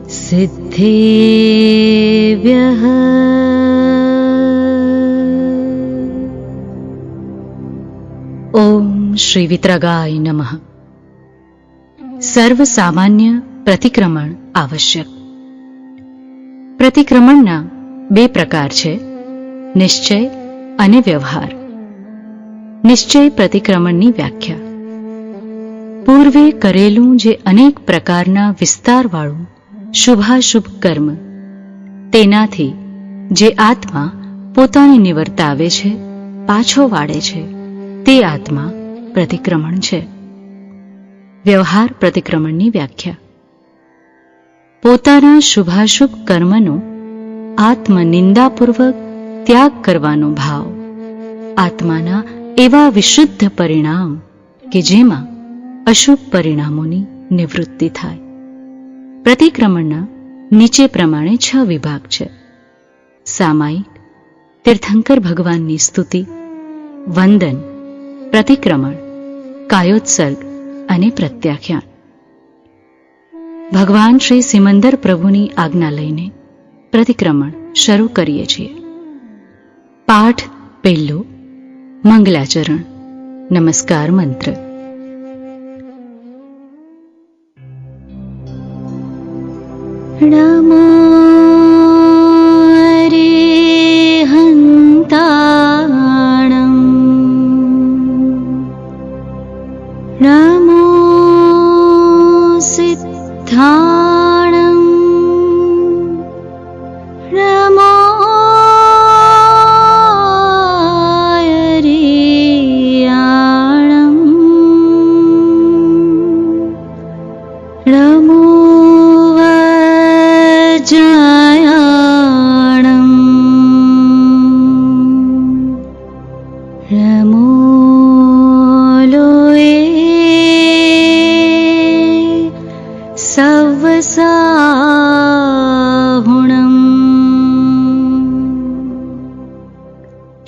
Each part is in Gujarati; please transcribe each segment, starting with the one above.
सिद्धेभ्यः ओम श्री वितरागाय नमः। સર્વ સામાન્ય પ્રતિક્રમણ આવશ્યક। પ્રતિક્રમણના બે પ્રકાર છે, નિશ્ચય અને વ્યવહાર। નિશ્ચય પ્રતિક્રમણની વ્યાખ્યા: પૂર્વે કરેલું જે અનેક પ્રકારના વિસ્તારવાળું શુભાશુભ કર્મ, તેનાથી જે આત્મા પોતાની નિવર્તાવે છે, પાછો વાળે છે, તે આત્મા પ્રતિક્રમણ છે। વ્યવહાર પ્રતિક્રમણની વ્યાખ્યા: પોતાના શુભાશુભ કર્મનો આત્મનિંદાપૂર્વક ત્યાગ કરવાનો ભાવ આત્માના એવા વિશુદ્ધ પરિણામ કે જેમાં અશુભ પરિણામોની નિવૃત્તિ થાય। પ્રતિક્રમણના નીચે પ્રમાણે 6 વિભાગ છે: સામાયિક, તીર્થંકર ભગવાનની સ્તુતિ, વંદન, પ્રતિક્રમણ, કાયોત્સર્ગ અને પ્રત્યાખ્યાન। ભગવાન શ્રી સિમંદર પ્રભુની આજ્ઞા લઈને પ્રતિક્રમણ શરૂ કરીએ છીએ। પાઠ પહેલો, મંગલાચરણ, નમસ્કાર મંત્ર। નમો અરિહંતાણં, નમો સિદ્ધાણં, નમો અરિયાણં, નમો વજ્રાયાણં, નમો સવસાહુણમ।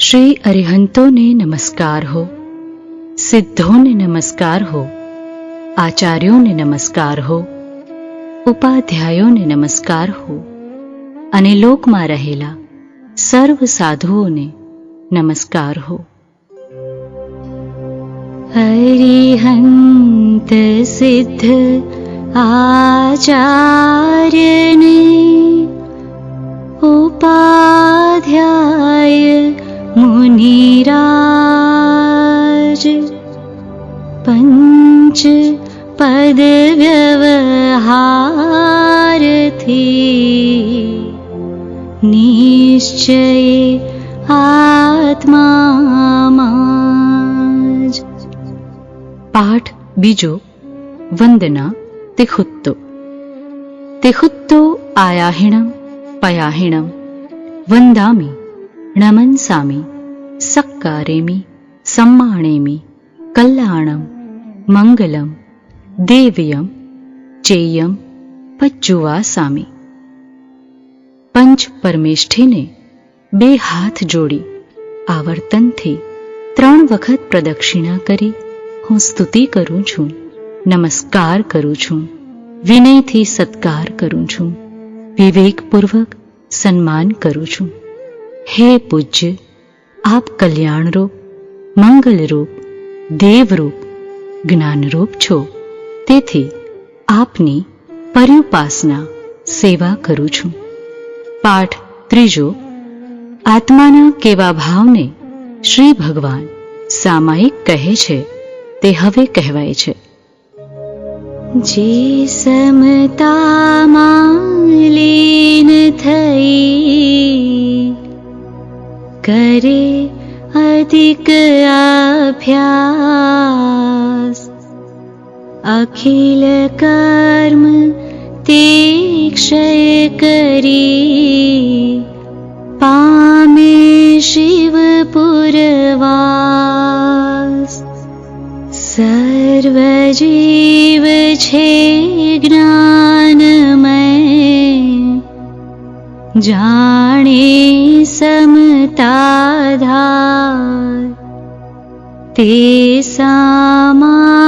શ્રી અરિહંતોને નમસ્કાર હો, સિદ્ધોને નમસ્કાર હો, આચાર્યોને નમસ્કાર હો, ઉપાધ્યાયોને નમસ્કાર હો, અને લોકમાં રહેલા સર્વ સાધુઓને નમસ્કાર હો। અરિહંત સિદ્ધ આચાર્યને ઉપાધ્યાય મુનિરાજ, પંચ પદ વ્યવહારથી નિશ્ચય આત્મામાં જ। પાઠ બીજો, વંદના તિખુત્તો। તિખુત્તો આયાહિણં પયાહિણં વંદામિ નમન્સામિ સક્કારેમિ સમ્માણેમિ કલ્યાણં મંગલં દેવ્યં ચેયં પજ્જુવાસામિ। પંચ પરમેષ્ઠીને 2 હાથ જોડી આવર્તનથી 3 વખત પ્રદક્ષિણા કરી હું સ્તુતિ કરું છું, નમસ્કાર કરું છું, વિનયથી સત્કાર કરું છું, વિવેકપૂર્વક સન્માન કરું છું। હે પૂજ્ય, આપ કલ્યાણરૂપ, મંગલરૂપ, દેવરૂપ, જ્ઞાનરૂપ છો, તેથી આપની પર્યુપાસના સેવા કરું છું। પાઠ ત્રીજો, આત્માના કેવા ભાવને શ્રી ભગવાન સામાયિક કહે છે તે હવે કહેવાય છે। જે સમતામાં લીન થઈ કરે અધિક અભ્યાસ, અખિલ કર્મ તે ક્ષય કરી પામે શિવપુરવાસ। સર્વ જીવ છે જ્ઞાનમય, જાણે સમતાધાર, તે સામાયિક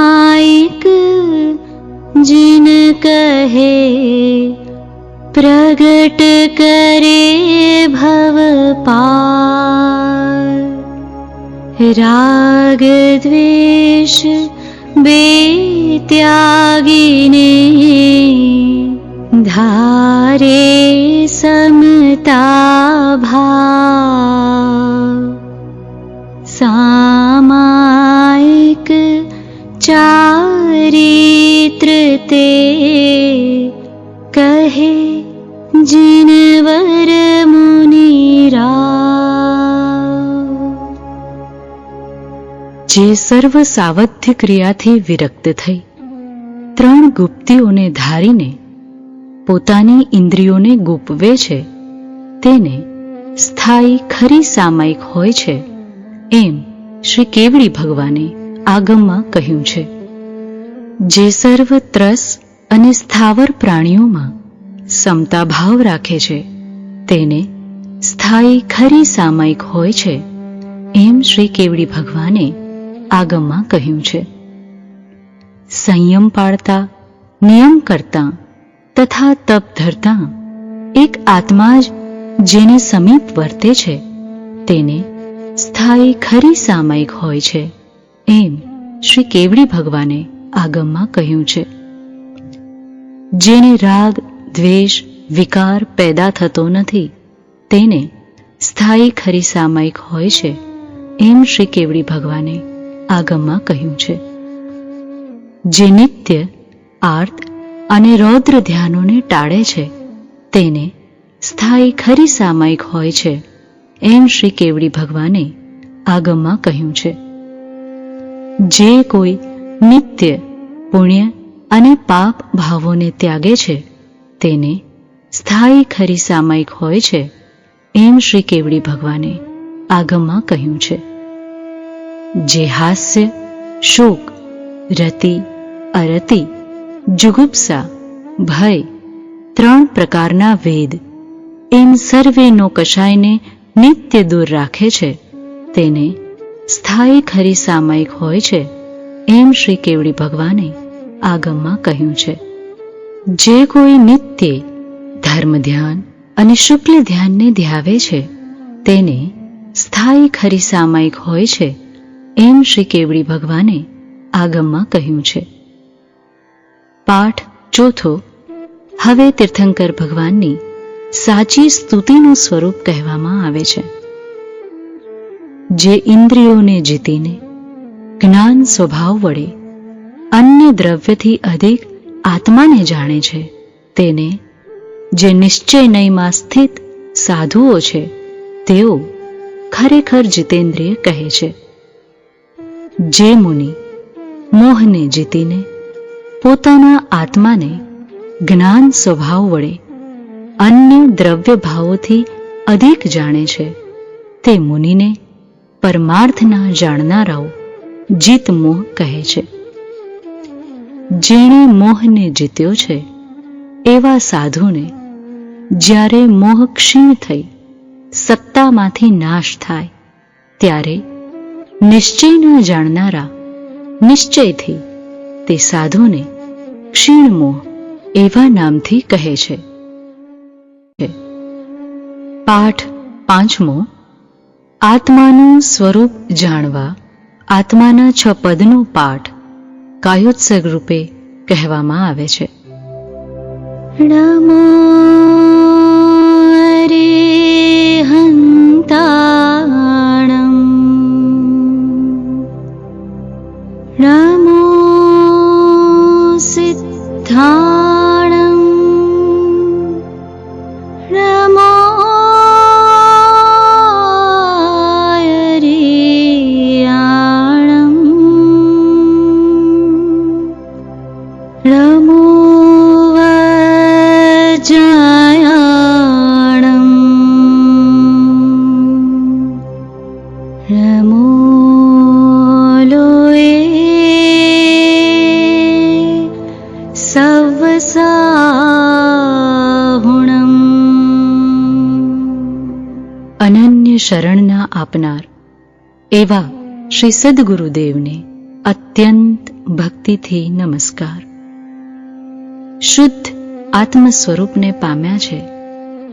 જે जिन कहे प्रगट करे भव पार। राग द्वेष बेत्यागिने धारे समता भाव। सामायिक चारित्र ते कहे जिनवर मुनिराव। જે સર્વ સાવધ્ય ક્રિયાથી વિરક્ત થઈ ત્રણ ગુપ્તિઓને ધારીને પોતાની ઇન્દ્રિયોને ગુપવે છે તેને સ્થાયી ખરી સામાયિક હોય છે એમ શ્રી કેવડી ભગવાને આગમમાં કહ્યું છે. જે સર્વ ત્રસ અને સ્થાવર પ્રાણીઓમાં સમતા ભાવ રાખે છે તેને સ્થાયી ખરી સામાયિક હોય છે એમ શ્રી કેવડી ભગવાને આગમમાં કહ્યું છે. સંયમ પાળતા, નિયમ કરતા તથા તપ ધરતા એક આત્મા જ જેને સમીપ વર્તે છે તેને સ્થાયી ખરી સામાયિક હોય છે એમ શ્રી કેવડી ભગવાને આગમમાં કહ્યું છે. જેને રાગ દ્વેષ વિકાર પેદા થતો નથી તેને સ્થાયી ખરી સામાયિક હોય છે એમ શ્રી કેવડી ભગવાને આગમમાં કહ્યું છે. જે નિત્ય આર્ત અને રૌદ્ર ધ્યાનોને ટાળે છે તેને સ્થાયી ખરી સામાયિક હોય છે એમ શ્રી કેવડી ભગવાને આગમમાં કહ્યું છે. જે કોઈ નિત્ય પુણ્ય અને પાપ ભાવોને ત્યાગે છે તેને સ્થાયી ખરી સામાયિક હોય છે એમ શ્રી કેવડી ભગવાને આગમમાં કહ્યું છે. જે હાસ્ય, શોક, રતિ, અરતિ, જુગુપ્સા, ભય ત્રણ પ્રકારના વેદ એમ સર્વેનો કશાયને નિત્ય દૂર રાખે છે તેને સ્થાયી ખરી સામાયિક હોય છે એમ શ્રી કેવડી ભગવાને આગમમાં કહ્યું છે. જે કોઈ નિત્ય ધર્મ ધ્યાન અને શુક્લ ધ્યાનને ધ્યાવે છે તેને સ્થાયી ખરી સામાયિક હોય છે એમ શ્રી કેવડી ભગવાને આગમમાં કહ્યું છે. પાઠ ચોથો. હવે તીર્થંકર ભગવાનની સાચી સ્તુતિનું સ્વરૂપ કહેવામાં આવે છે. જે ઇન્દ્રિયોને જીતીને જ્ઞાન સ્વભાવ વડે અન્ય દ્રવ્યથી અધિક આત્માને જાણે છે તેને જે નિશ્ચયનયમાં સ્થિત સાધુઓ છે તેઓ ખરેખર જીતેન્દ્રિય કહે છે. જે મુનિ મોહને જીતીને પોતાના આત્માને જ્ઞાન સ્વભાવ વડે અન્ય દ્રવ્ય ભાવોથી અધિક જાણે છે તે મુનિને પરમાર્થના જાણનારાઓ જીત મોહ કહે છે. જેણે મોહને જીત્યો છે એવા સાધુને જ્યારે મોહ ક્ષીણ થઈ સત્તામાંથી નાશ થાય ત્યારે નિશ્ચયના જાણનારા નિશ્ચયથી તે સાધુને ક્ષીણ મોહ એવા નામથી કહે છે. પાઠ પાંચમો. આત્માનું સ્વરૂપ જાણવા આત્માના 6 પદનો પાઠ કાયોત્સર્ગ રૂપે કહેવામાં આવે છે. નમો અરિહંતાણં નમો સિદ્ધાણં નમો અરિયાણં નમો વજ્રાયાણં નમો લોએ સવસાહુણં. અનન્ય શરણના આપનાર એવા શ્રી સદ્ગુરુદેવને અત્યંત ભક્તિથી નમસ્કાર. શુદ્ધ આત્મ સ્વરૂપને પામ્યા છે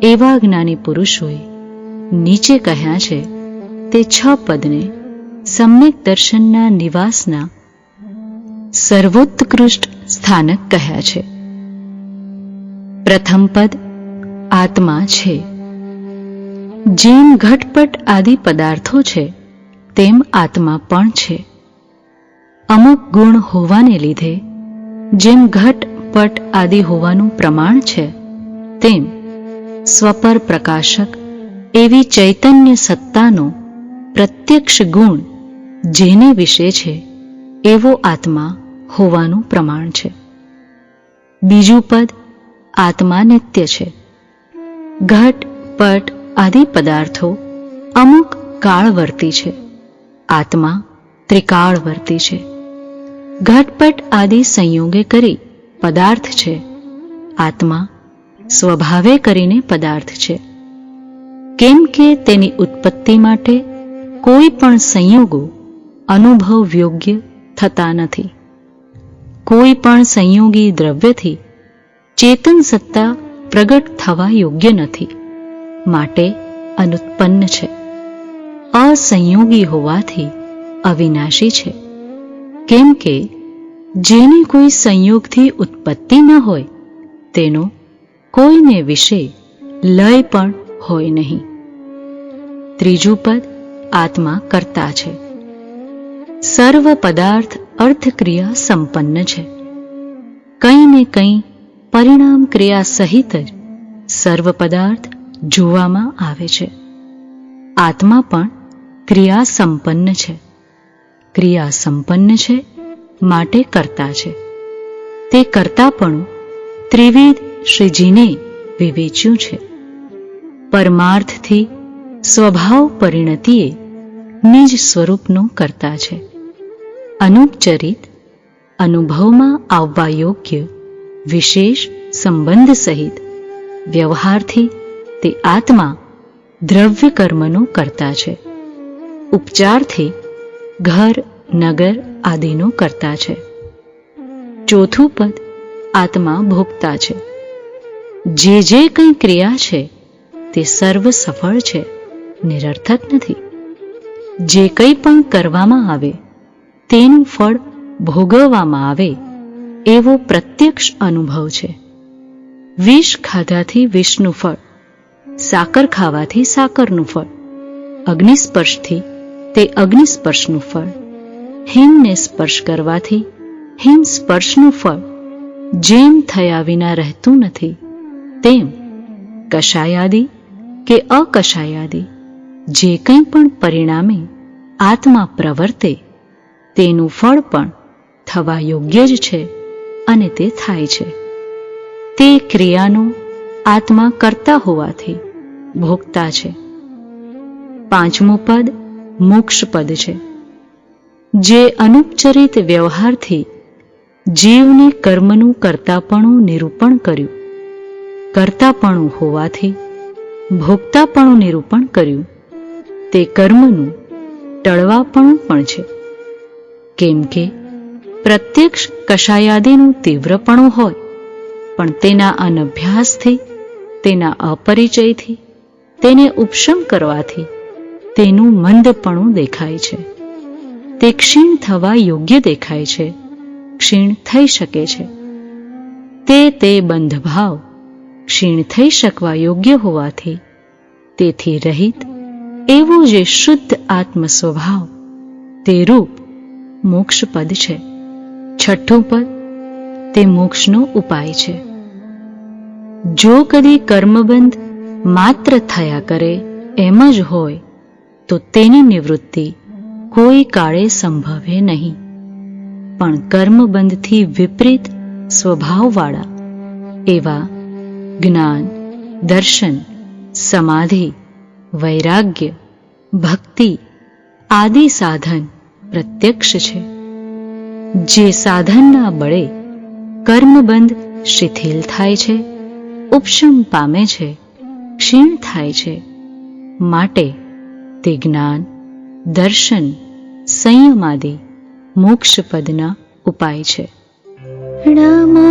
એવા જ્ઞાની પુરુષોએ નીચે કહ્યા છે તે 6 પદને સમ્યક દર્શનના નિવાસના સર્વોત્કૃષ્ટ સ્થાનક કહ્યા છે. પ્રથમ પદ આત્મા છે. જેમ ઘટપટ આદિ પદાર્થો છે તેમ આત્મા પણ છે. અમુક ગુણ હોવાને લીધે જેમ ઘટપટ આદિ હોવાનું પ્રમાણ છે તેમ સ્વપર પ્રકાશક એવી ચૈતન્ય સત્તાનો પ્રત્યક્ષ ગુણ જેને વિશે છે એવો આત્મા હોવાનું પ્રમાણ છે. બીજું પદ આત્મા નિત્ય છે. ઘટ પટ આદિ પદાર્થો અમુક કાળવર્તી છે. આત્મા ત્રિકાળવર્તી છે. ઘટપટ આદિ સંયોગે કરી પદાર્થ છે. આત્મા સ્વભાવે કરીને પદાર્થ છે. કેમ કે તેની ઉત્પત્તિ માટે કોઈ પણ સંયોગો અનુભવ યોગ્ય થતા નથી. કોઈ પણ સંયોગી દ્રવ્યથી ચેતન સત્તા પ્રગટ થવા યોગ્ય નથી, માટે અનુત્પન્ન છે. અસંયોગી હોવાથી અવિનાશી છે. કેમ કે જેની કોઈ સંયોગથી ઉત્પત્તિ ન હોય તેનો કોઈને વિશે લય પણ હોય નહીં. ત્રીજું પદ આત્મા કર્તા છે. સર્વ પદાર્થ અર્થક્રિયા સંપન્ન છે. કંઈ ને કંઈ પરિણામ ક્રિયા સહિત જ સર્વ પદાર્થ જોવામાં આવે છે. આત્મા પણ ક્રિયા સંપન્ન છે. ક્રિયા સંપન્ન છે માટે કર્તા છે. તે કર્તાપણું ત્રિવિધ શ્રીજીને વિવેચ્યું છે. પરમાર્થથી સ્વભાવ પરિણતિએ નિજ સ્વરૂપનો કર્તા છે. અનુપચરિત અનુભવમાં આવવા યોગ્ય વિશેષ સંબંધ સહિત વ્યવહારથી તે આત્મા દ્રવ્ય કર્મનો કર્તા છે. ઉપચારથી ઘર નગર આદિનો કર્તા છે. ચોથું પદ આત્મા ભોગતા છે. જે કંઈ ક્રિયા છે તે સર્વ સફળ છે, નિરર્થક નથી. જે કંઈ પણ કરવામાં આવે તેનું ફળ ભોગવવામાં આવે એવો પ્રત્યક્ષ અનુભવ છે. વિષ ખાધાથી વિષનું ફળ, સાકર ખાવાથી સાકરનું ફળ, અગ્નિસ્પર્શથી તે અગ્નિસ્પર્શનું ફળ, હિમને સ્પર્શ કરવાથી હિમ સ્પર્શનું ફળ જેમ થયા વિના રહેતું નથી તેમ કષાયાદી કે અકષાયાદી જે કંઈ પણ પરિણામે આત્મા પ્રવર્તે તેનું ફળ પણ થવા યોગ્ય જ છે અને તે થાય છે. તે ક્રિયાનો આત્મા કરતા હોવાથી ભોગતા છે. પાંચમું પદ મોક્ષ પદ છે. જે અનુપચરિત વ્યવહારથી જીવને કર્મનું કર્તાપણું નિરૂપણ કર્યું, કર્તાપણું હોવાથી ભોગતાપણું નિરૂપણ કર્યું, તે કર્મનું ટળવાપણું પણ છે. કેમ કે પ્રત્યક્ષ કષાયાદીનું તીવ્રપણું હોય પણ તેના અનભ્યાસથી, તેના અપરિચયથી, તેને ઉપશમ કરવાથી તેનું મંદપણું દેખાય છે. તે ક્ષીણ થવા યોગ્ય દેખાય છે, ક્ષીણ થઈ શકે છે. તે બંધભાવ ક્ષીણ થઈ શકવા યોગ્ય હોવાથી તેથી રહિત એવો જે શુદ્ધ આત્મ સ્વભાવ તે રૂપ મોક્ષપદ છે. છઠ્ઠું પદ તે મોક્ષનો ઉપાય છે. જો કદી કર્મબંધ માત્ર થયા કરે એમ જ હોય તો તેની નિવૃત્તિ કોઈ કાળે સંભવે નહીં. પણ કર્મબંધથી વિપરીત સ્વભાવવાળા એવા જ્ઞાન, દર્શન, સમાધિ, વૈરાગ્ય, ભક્તિ આદિ સાધન પ્રત્યક્ષ છે. જે સાધનના બળે કર્મબંધ શિથિલ થાય છે, ઉપશમ પામે છે, ક્ષીણ થાય છે, માટે તે જ્ઞાન, દર્શન, સંયમાદિ મોક્ષપદના ઉપાય છે. નમો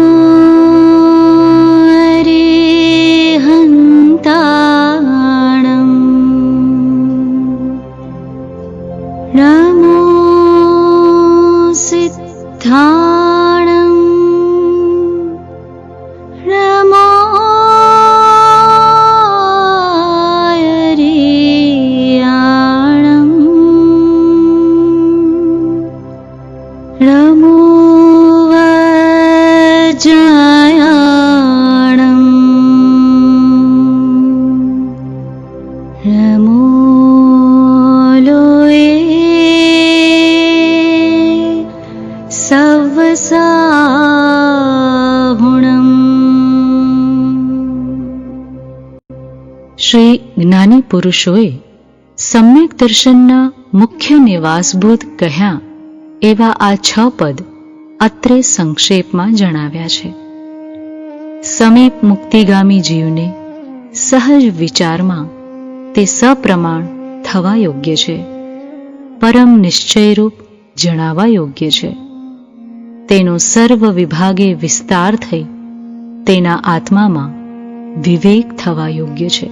શ્રી જ્ઞાની પુરુષોએ સમ્યક દર્શનના મુખ્ય નિવાસભૂત કહ્યા એવા આ 6 પદ અત્રે સંક્ષેપમાં જણાવ્યા છે. સમીપ મુક્તિગામી જીવને સહજ વિચારમાં તે સપ્રમાણ થવા યોગ્ય છે, પરમ નિશ્ચયરૂપ જણાવવા યોગ્ય છે. તેનો સર્વ વિભાગે વિસ્તાર થઈ તેના આત્મામાં વિવેક થવા યોગ્ય છે.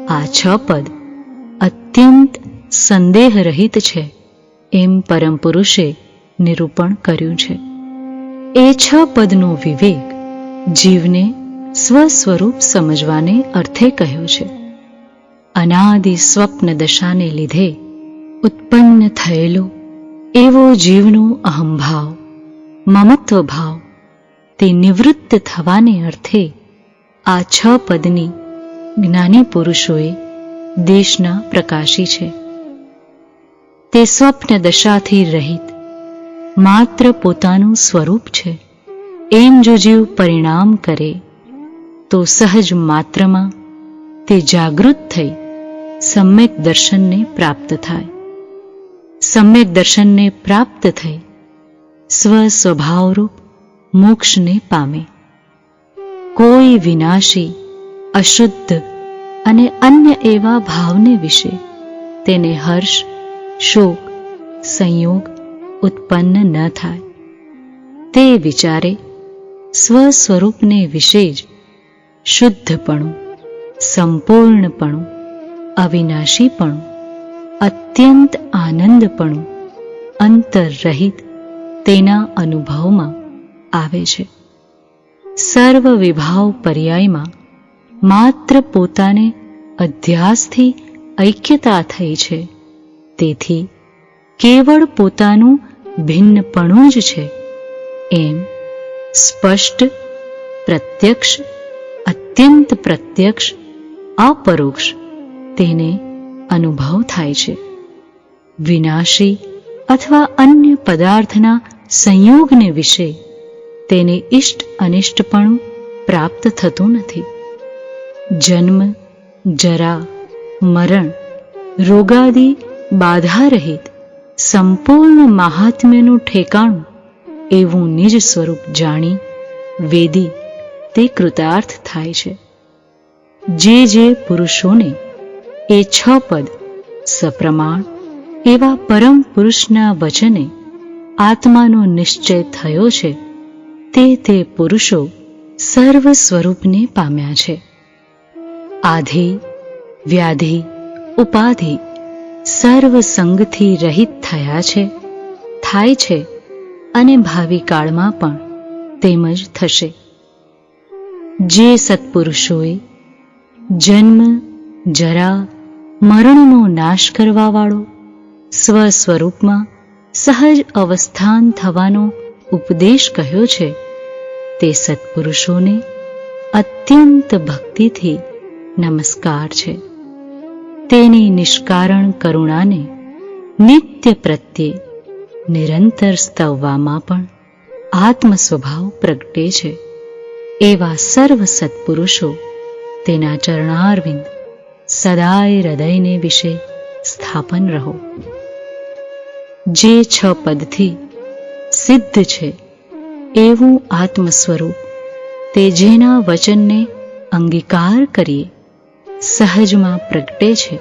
આ 6 પદ અત્યંત સંદેહરહિત છે એમ પરમ પુરુષે નિરૂપણ કર્યું છે. એ 6 પદનો વિવેક જીવને સ્વસ્વરૂપ સમજવાને અર્થે કહ્યો છે. અનાદિ સ્વપ્ન દશાને લીધે ઉત્પન્ન થયેલો એવો જીવનો અહંભાવ, મમત્વ ભાવ તે નિવૃત્ત થવાને અર્થે આ 6 પદની જ્ઞાની પુરુષોએ દેશના પ્રકાશી છે. તે સ્વપ્ન દશાથી રહિત માત્ર પોતાનું સ્વરૂપ છે એમ જો જીવ પરિણામ કરે તો સહજ માત્રમાં તે જાગૃત થઈ સમ્યક દર્શનને પ્રાપ્ત થાય. સમ્યક દર્શનને પ્રાપ્ત થઈ સ્વસ્વભાવરૂપ મોક્ષને પામે. કોઈ વિનાશી, અશુદ્ધ અને અન્ય એવા ભાવને વિશે તેને હર્ષ, શોક, સંયોગ ઉત્પન્ન ન થાય. તે વિચારે સ્વસ્વરૂપને વિશે જ શુદ્ધપણું, સંપૂર્ણપણું, અવિનાશીપણું, અત્યંત આનંદપણું અંતરરહિત તેના અનુભવમાં આવે છે. સર્વ વિભાવ પર્યાયમાં માત્ર પોતાને અધ્યાસથી ઐક્યતા થઈ છે. તેથી કેવળ પોતાનું ભિન્નપણું જ છે એમ સ્પષ્ટ, પ્રત્યક્ષ, અત્યંત પ્રત્યક્ષ, અપરોક્ષ તેને અનુભવ થાય છે. વિનાશી અથવા અન્ય પદાર્થના સંયોગને વિશે તેને ઇષ્ટ અનિષ્ટપણું પ્રાપ્ત થતું નથી. જન્મ, જરા, મરણ, રોગાદિ બાધારહિત સંપૂર્ણ મહાત્મ્યનું ઠેકાણું એવું નિજ સ્વરૂપ જાણી વેદી તે કૃતાર્થ થાય છે. જે પુરુષોને એ 6 પદ સપ્રમાણ એવા પરમ પુરુષના વચને આત્માનો નિશ્ચય થયો છે તે પુરુષો સર્વ સ્વરૂપને પામ્યા છે. આધિ, વ્યાધિ, ઉપાધિ સર્વ સંગથી રહિત થયા છે, થાય છે અને ભાવિ કાળમાં પણ તેમજ થશે. જે સત્પુરુષોએ જન્મ, જરા, મરણનો નાશ કરવાવાળો સ્વસ્વરૂપમાં સહજ અવસ્થાન થવાનો ઉપદેશ કહ્યો છે તે સત્પુરુષોને અત્યંત ભક્તિથી નમસ્કાર છે. તેની નિષ્કારણ કરુણાને નિત્ય પ્રત્યે નિરંતર સ્તવવામાં પણ આત્મ સ્વભાવ પ્રગટે છે. એવા સર્વ સત્પુરુષો તેના ચરણારવિંદ સદાય હૃદયને વિશે સ્થાપન રહો. જે 6 પદથી સિદ્ધ છે એવું આત્મ સ્વરૂપ તે જેના વચનને અંગીકાર કરીએ સહજમાં પ્રગટે છે.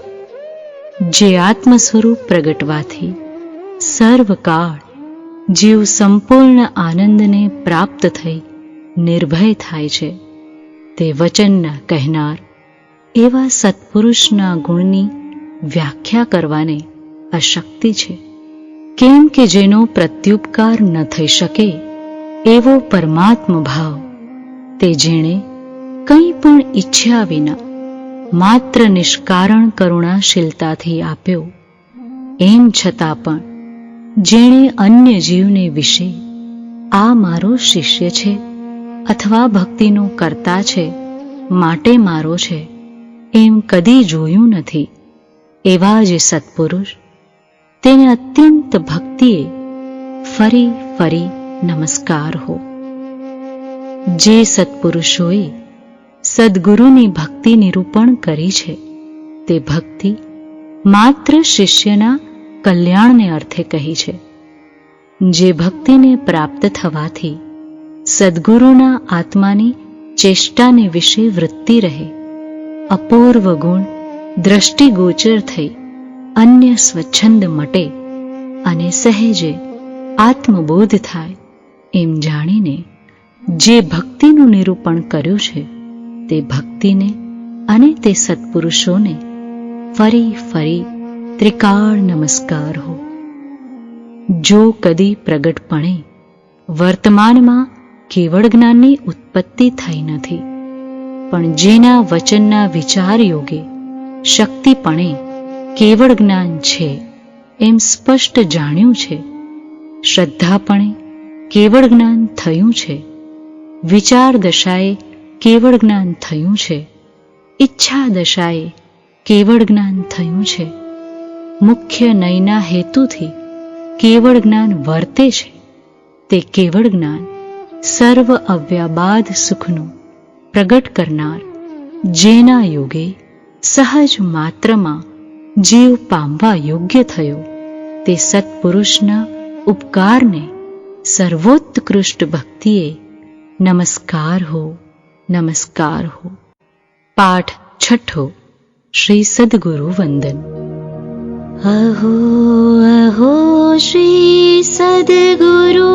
જે આત્મ સ્વરૂપ પ્રગટવાથી સર્વકાળ જીવ સંપૂર્ણ આનંદને પ્રાપ્ત થઈ નિર્ભય થાય છે તે વચનના કહેનાર એવા સત્પુરુષના ગુણની વ્યાખ્યા કરવાને અશક્તિ છે. કેમ કે જેનો પ્રત્યુપકાર ન થઈ શકે એવો પરમાત્મ ભાવ તે જેણે કંઈ પણ ઈચ્છ્યા વિના માત્ર નિષ્કારણ કરુણાશીલતાથી આપ્યો, એમ છતાં પણ જેણે અન્ય જીવને વિશે આ મારો શિષ્ય છે અથવા ભક્તિનો કર્તા છે માટે મારો છે એમ કદી જોયું નથી એવા જે સત્પુરુષ તેને અત્યંત ભક્તિએ ફરી ફરી નમસ્કાર હો. જે સત્પુરુષોએ સદ્ગુરુની ભક્તિ નિરૂપણ કરી છે. તે ભક્તિ માત્ર શિષ્યના કલ્યાણને અર્થે કહી છે. જે ભક્તિને પ્રાપ્ત થવાથી સદ્ગુરુના આત્માની ચેષ્ટાને વિશે વૃત્તિ રહે, અપૂર્વ ગુણ દ્રષ્ટિગોચર થઈ અન્ય સ્વચ્છંદ મટે અને સહેજે આત્મબોધ થાય, એમ જાણીને જે ભક્તિનું નિરૂપણ કર્યું છે તે ભક્તિને અને તે સત્પુરુષોને ફરી ફરી ત્રિકાળ નમસ્કાર હો. જો કદી પ્રગટપણે વર્તમાનમાં કેવળ જ્ઞાનની ઉત્પત્તિ થઈ નથી, પણ જેના વચનના વિચાર યોગે શક્તિપણે કેવળ જ્ઞાન છે એમ સ્પષ્ટ જાણ્યું છે, શ્રદ્ધાપણે કેવળ જ્ઞાન થયું છે, વિચાર દશાએ કેવળ જ્ઞાન થયું છે, ઈચ્છા દશાએ કેવળ જ્ઞાન થયું છે, મુખ્ય નયના હેતુથી કેવળ જ્ઞાન વર્તે છે, તે કેવળ જ્ઞાન સર્વ અવ્યાબાદ સુખનું પ્રગટ કરનાર, જેના યોગે સહજ માત્રમાં જીવ પામવા યોગ્ય થયો, તે સત્પુરુષના ઉપકારને સર્વોત્કૃષ્ટ ભક્તિએ નમસ્કાર હો, નમસ્કાર હો. પાઠ છઠ્ઠો. શ્રી સદ્ગુરુ વંદન. અહો અહો શ્રી સદ્ગુરુ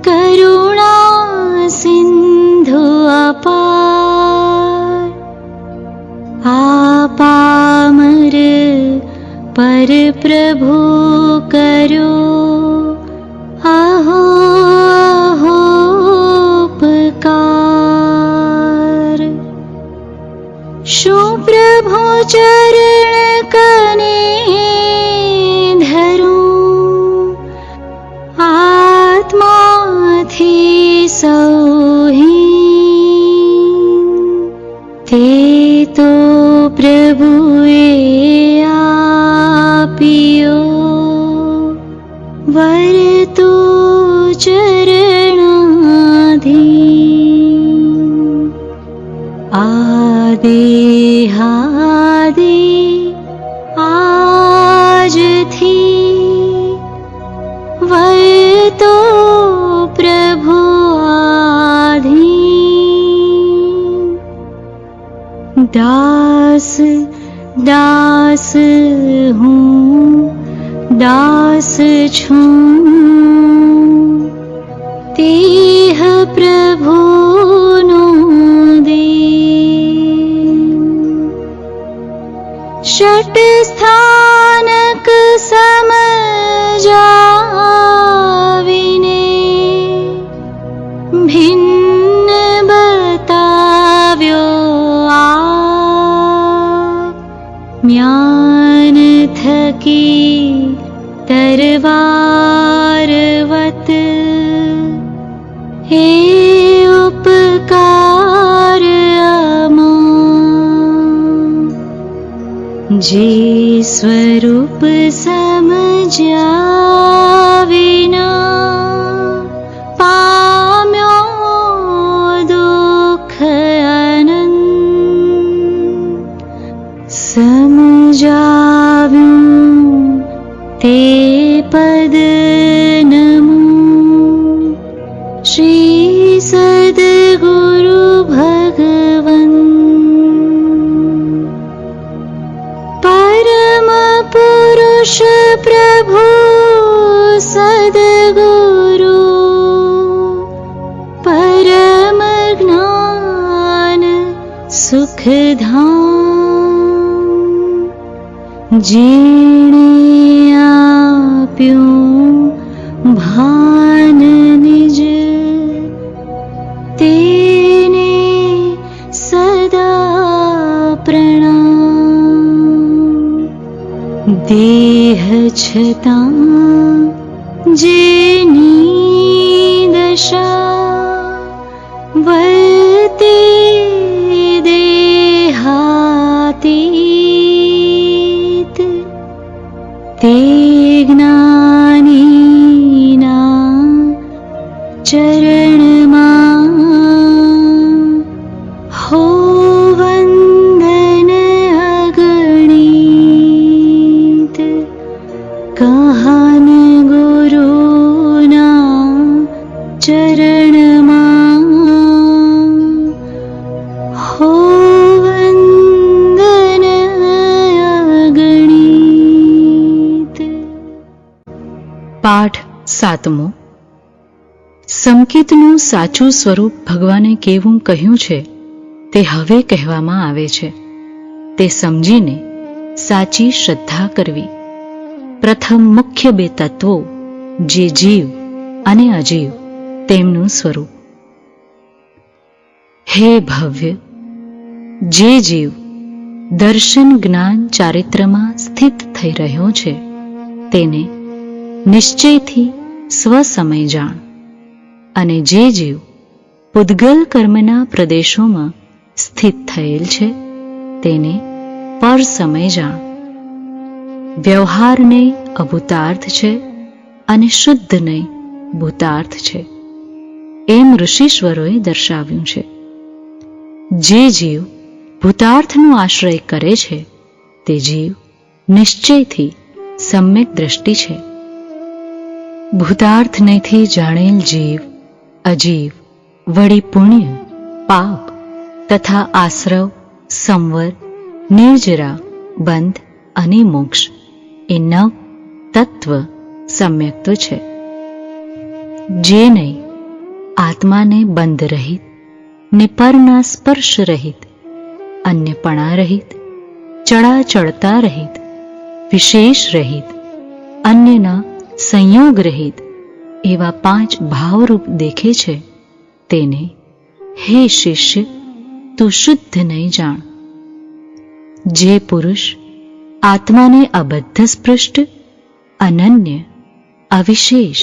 કરુણા સિંધુ અપાર, આપામર પર પ્રભુ કરો અહો અહો ઉપકાર. શું પ્રભુ ચરણ કને ધરું, આત્માથી સૌહીન, તે તો પ્રભુએ આપ્યો વરતો ચરણાધીન. આદેહાદે આજથી વરતો પ્રભુ આધીન. દાસ દાસ હું દાસ છું, તેહ પ્રભુનો ષટ સ્થાનક સમજાવીને ભિન્ન બતાવ્યો આ, જ્ઞાન થકી તરવારવત હે ઉપકાર જે સ્વરૂપ સમજ્યા વિના પામ્યો દુઃખ અનંત, સમજાવ્યું તે પદ નમો શ્રી સદ્ગુરુ ભગવન. પુરુષ પ્રભુ સદ્ગુરુ, પરમ જ્ઞાન સુખધામ, જેણે આપ્યું ભાન નિજ, તેને સદા પ્રણામ. દેહ છતાં જેની દશા વર્તે દેહાતીત, તે જ્ઞાનીના ચરણમાં સાતમો, સંકેતનું સાચું સ્વરૂપ ભગવાને કેવું કહ્યું છે તે હવે કહેવામાં આવે છે. તે સમજીને સાચી શ્રદ્ધા કરવી. પ્રથમ મુખ્ય બે તત્વો, જે જીવ અને અજીવ, તેમનું સ્વરૂપ. હે ભવ્ય, જે જીવ દર્શન જ્ઞાન ચારિત્રમાં સ્થિત થઈ રહ્યો છે તેને નિશ્ચયથી સ્વસમય જાણ, અને જે જીવ પૂદગલ કર્મના પ્રદેશોમાં સ્થિત થયેલ છે તેને પર સમય જાણ. વ્યવહાર નહીં અભૂતાર્થ છે અને શુદ્ધ નહીં ભૂતાર્થ છે, એમ ઋષિશ્વરોએ દર્શાવ્યું છે. જે જીવ ભૂતાર્થનો આશ્રય કરે છે તે જીવ નિશ્ચયથી સમ્યક દ્રષ્ટિ છે. ભૂતાર્થ નહીંથી જાણેલ જીવ અજીવ વળી પુણ્ય પાપ તથા આશ્રવ સંવર નિર્જરા બંધ અને મોક્ષ એ નવ તત્વ સમ્યક્ત્વ છે. જે નહીં આત્માને બંધ રહિત ને પરના સ્પર્શ રહિત, અન્યપણા રહિત, ચળાચળતા રહિત, વિશેષ રહિત, અન્યના સંયોગ રહિત એવા પાંચ ભાવરૂપ દેખે છે તેને હે શિષ્ય તું શુદ્ધ નહીં જાણ. જે પુરુષ આત્માને અબદ્ધ સ્પૃષ્ટ, અનન્ય, અવિશેષ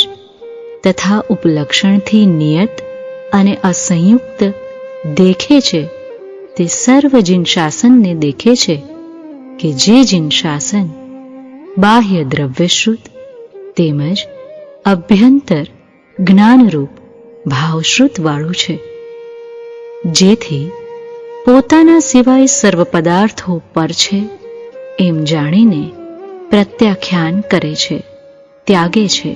તથા ઉપલક્ષણથી નિયત અને અસંયુક્ત દેખે છે તે સર્વ જિનશાસનને દેખે છે કે જે જિનશાસન બાહ્ય દ્રવ્યશ્રુત તેમજ અભ્યંતર જ્ઞાનરૂપ ભાવશ્રુત વાળું છે. જેથી પોતાના સિવાય સર્વ પદાર્થો પર છે એમ જાણીને પ્રત્યાખ્યાન કરે છે, ત્યાગે છે.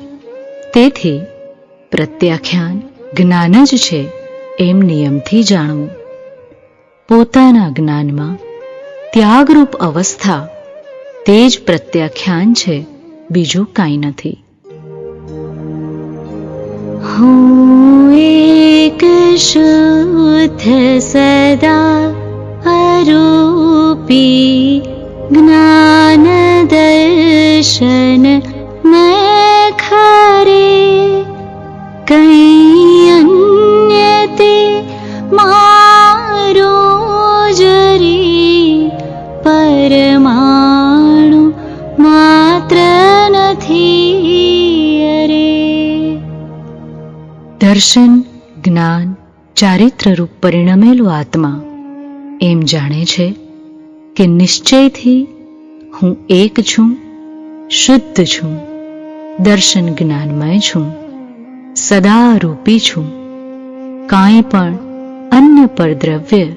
તેથી પ્રત્યાખ્યાન જ્ઞાન જ છે એમ નિયમથી જાણવું. પોતાના જ્ઞાનમાં ત્યાગરૂપ અવસ્થા તે જ પ્રત્યાખ્યાન છે, બીજું કાંઈ નથી. હું એક શુદ્ધ સદા અરૂપી જ્ઞાન દર્શન મેં ખરે કઈ અન્ય તે મારો જરી પરમાણુ માત્ર નથી અરે. દર્શન જ્ઞાન ચારિત્ર રૂપ પરિણમેલો આત્મા એમ જાણે છે કે નિશ્ચયથી હું એક છું, શુદ્ધ છું, દર્શન જ્ઞાનમય છું, સદા રૂપી છું, કાંઈ પણ અન્ય પરદ્રવ્ય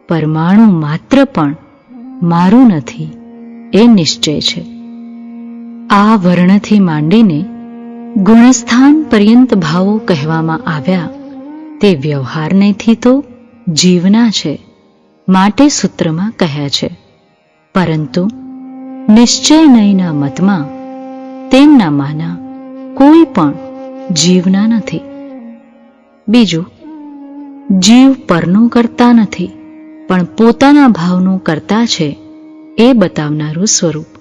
પરમાણુ માત્ર પણ મારું નથી એ નિશ્ચય છે. આ વર્ણથી માંડીને ગુણસ્થાન પર્યંત ભાવો કહેવામાં આવ્યા તે વ્યવહાર નહીંથી તો જીવના છે, માટે સૂત્રમાં કહ્યા છે. પરંતુ નિશ્ચય નહીંના મતમાં તેમનામાંના કોઈ પણ જીવના નથી. બીજું, જીવ પરનું કરતા નથી પણ પોતાના ભાવનું કરતા છે એ બતાવનારું સ્વરૂપ.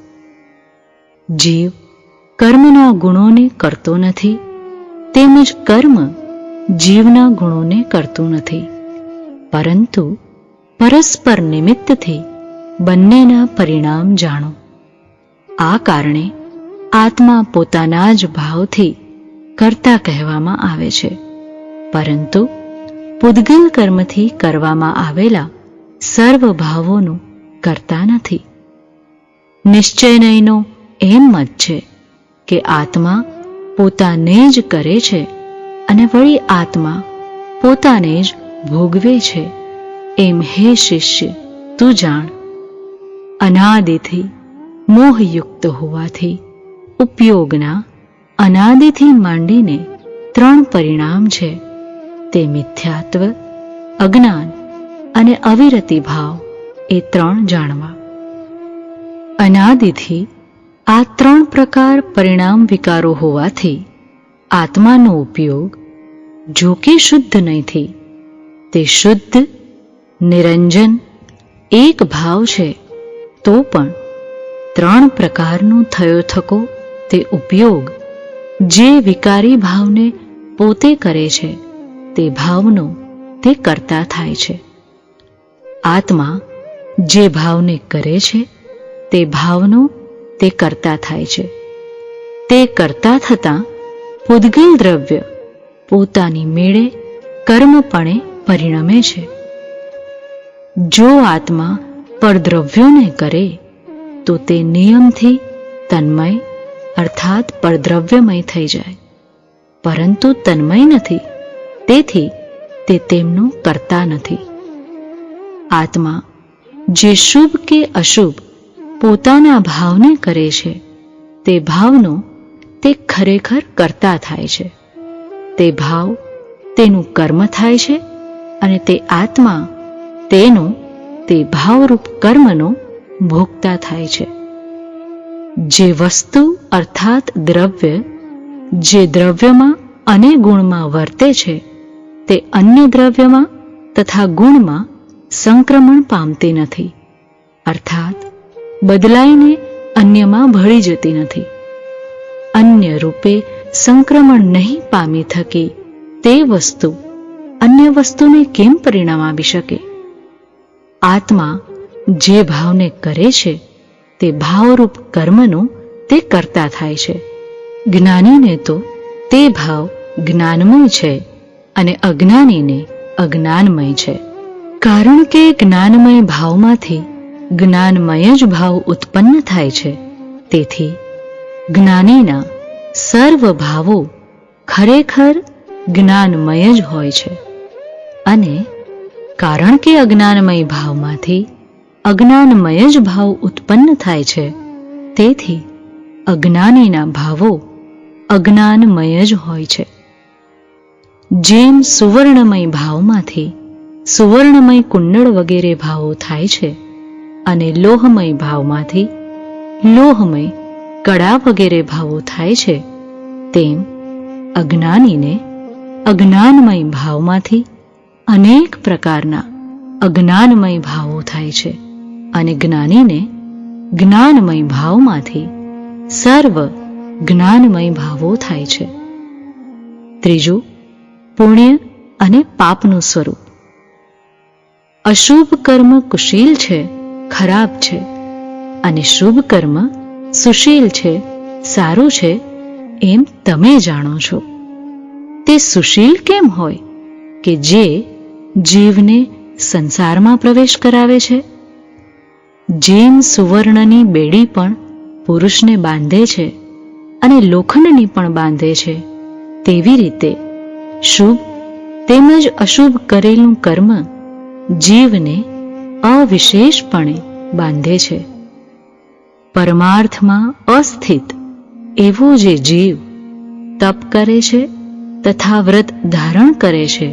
જીવ કર્મના ગુણોને કરતો નથી તેમજ કર્મ જીવના ગુણોને કરતું નથી, પરંતુ પરસ્પર નિમિત્તથી બંનેના પરિણામ જાણો. આ કારણે આત્મા પોતાના જ ભાવથી કરતા કહેવામાં આવે છે, પરંતુ પૂદગલ કર્મથી કરવામાં આવેલા સર્વ ભાવોનું કરતા નથી. નિશ્ચયનયનો એમ મત છે કે આત્મા પોતાને જ કરે છે અને વળી આત્મા પોતાને જ ભોગવે છે એમ હે શિષ્ય તું જાણ. અનાદિથી મોહયુક્ત હોવાથી ઉપયોગના અનાદિથી માંડીને 3 પરિણામ છે તે મિથ્યાત્વ, અજ્ઞાન અને અવિરતિ ભાવ એ 3 જાણવા. અનાદિથી આ 3 પ્રકાર પરિણામ વિકારો હોવાથી આત્માનો ઉપયોગ જો કે શુદ્ધ નહીંથી, તે શુદ્ધ નિરંજન એક ભાવ છે, તો પણ 3 પ્રકારનો થયો થકો તે ઉપયોગ જે વિકારી ભાવને પોતે કરે છે તે ભાવનો તે કરતા થાય છે. આત્મા જે ભાવને કરે છે તે ભાવનો તે કરતા થાય છે. તે કરતા થતાં પૂદગલ દ્રવ્ય પોતાની મેળે કર્મપણે પરિણમે છે. જો આત્મા પરદ્રવ્યોને કરે તો તે નિયમથી તન્મય અર્થાત પરદ્રવ્યમય થઈ જાય, પરંતુ તન્મય નથી, તેથી તે તેમનો કરતા નથી. આત્મા જે શુભ કે અશુભ પોતાના ભાવને કરે છે તે ભાવનો તે ખરેખર કરતા થાય છે. તે ભાવ તેનું કર્મ થાય છે અને તે આત્મા તેનો તે ભાવરૂપ કર્મનો ભોગતા થાય છે. જે વસ્તુ અર્થાત દ્રવ્ય જે દ્રવ્યમાં અને ગુણમાં વર્તે છે તે અન્ય દ્રવ્યમાં તથા ગુણમાં સંક્રમણ પામતી નથી, અર્થાત બદલાઈને અન્યમાં ભળી જતી નથી. અન્ય રૂપે સંક્રમણ નહીં પામી થકી તે વસ્તુ અન્ય વસ્તુને કેમ પરિણામ આપી શકે? આત્મા જે ભાવને કરે છે તે ભાવરૂપ કર્મનો તે કરતા થાય છે. જ્ઞાનીને તો તે ભાવ જ્ઞાનમય છે અને અજ્ઞાનીને અજ્ઞાનમય છે. કારણ કે જ્ઞાનમય ભાવમાંથી જ્ઞાનમય જ ભાવ ઉત્પન્ન થાય છે, તેથી જ્ઞાનીના સર્વ ભાવો ખરેખર જ્ઞાનમય જ હોય છે. અને કારણ કે અજ્ઞાનમય ભાવમાંથી અજ્ઞાનમય જ ભાવ ઉત્પન્ન થાય છે, તેથી અજ્ઞાનીના ભાવો અજ્ઞાનમય જ હોય છે. જેમ સુવર્ણમય ભાવમાંથી સુવર્ણમય કુંડળ વગેરે ભાવો થાય છે અને લોહમય ભાવમાંથી લોહમય કડા વગેરે ભાવો થાય છે, તેમ અજ્ઞાનીને અજ્ઞાનમય ભાવમાંથી અનેક પ્રકારના અજ્ઞાનમય ભાવો થાય છે અને જ્ઞાનીને જ્ઞાનમય ભાવમાંથી સર્વ જ્ઞાનમય ભાવો થાય છે. ત્રીજું, પુણ્ય અને પાપનું સ્વરૂપ. અશુભ કર્મ કુશીલ છે, ખરાબ છે, અને શુભ કર્મ સુશીલ છે, સારું છે, એમ તમે જાણો છો. તે સુશીલ કેમ હોય કે જે જીવને સંસારમાં પ્રવેશ કરાવે છે? જેમ સુવર્ણની બેડી પણ પુરુષને બાંધે છે અને લોખંડની પણ બાંધે છે, તેવી રીતે શુભ તેમજ અશુભ કરેલું કર્મ જીવને અવિશેષપણે બાંધે છે. પરમાર્થમાં અસ્થિત એવો જે જીવ તપ કરે છે તથા વ્રત ધારણ કરે છે,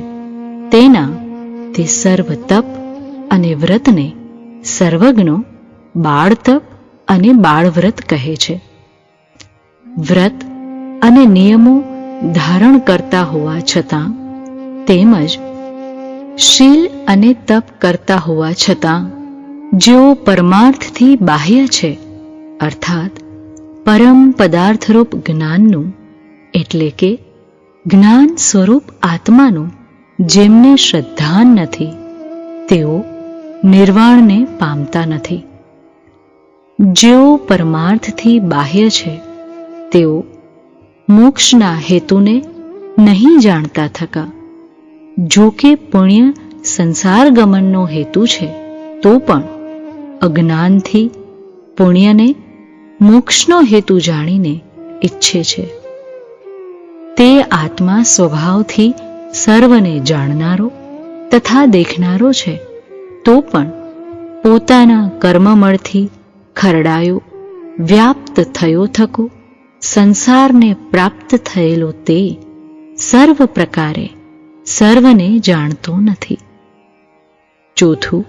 તેના તે સર્વ તપ અને વ્રતને સર્વજ્ઞો બાળતપ અને બાળવ્રત કહે છે. વ્રત અને નિયમો ધારણ કરતા હોવા છતાં તેમજ શીલ અને તપ કરતા હોવા છતાં જેઓ પરમાર્થથી બાહ્ય છે, અર્થાત પરમ પદાર્થરૂપ જ્ઞાનનું એટલે કે જ્ઞાન સ્વરૂપ આત્માનું જેમને શ્રદ્ધાન નથી, તેઓ નિર્વાણને પામતા નથી. જેઓ પરમાર્થથી બાહ્ય છે તેઓ મોક્ષના હેતુને નહીં જાણતા થકા જો કે પુણ્ય સંસાર ગમનનો હેતુ છે, તો પણ અજ્ઞાનથી પુણ્યને મોક્ષનો હેતુ જાણીને ઈચ્છે છે. તે આત્મા સ્વભાવથી સર્વને જાણનારો તથા દેખનારો છે, તો પણ પોતાના કર્મમળથી ખરડાયો વ્યાપ્ત થયો થકો સંસારને પ્રાપ્ત થયેલો તે સર્વ પ્રકારે સર્વને જાણતો નથી. ચોથું,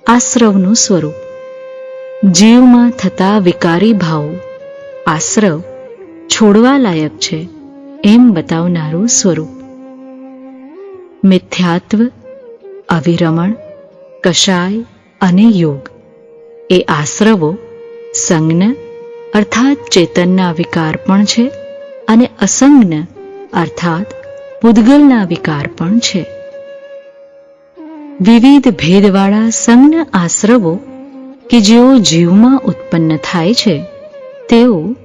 આશ્રવનું સ્વરૂપ. જીવમાં થતા વિકારી ભાવો આશ્રવ છોડવા લાયક છે એમ બતાવનારું સ્વરૂપ. મિથ્યાત્વ, અવિરમણ, કષાય અને યોગ એ આશ્રવો સંજ્ઞ અર્થાત ચેતનના વિકાર પણ છે અને અસંજ્ઞ અર્થાત પૂદગલના વિકાર પણ છે. વિવિધ ભેદવાળા સંજ્ઞ આશ્રવો કે જેઓ જીવમાં ઉત્પન્ન થાય છે તેઓ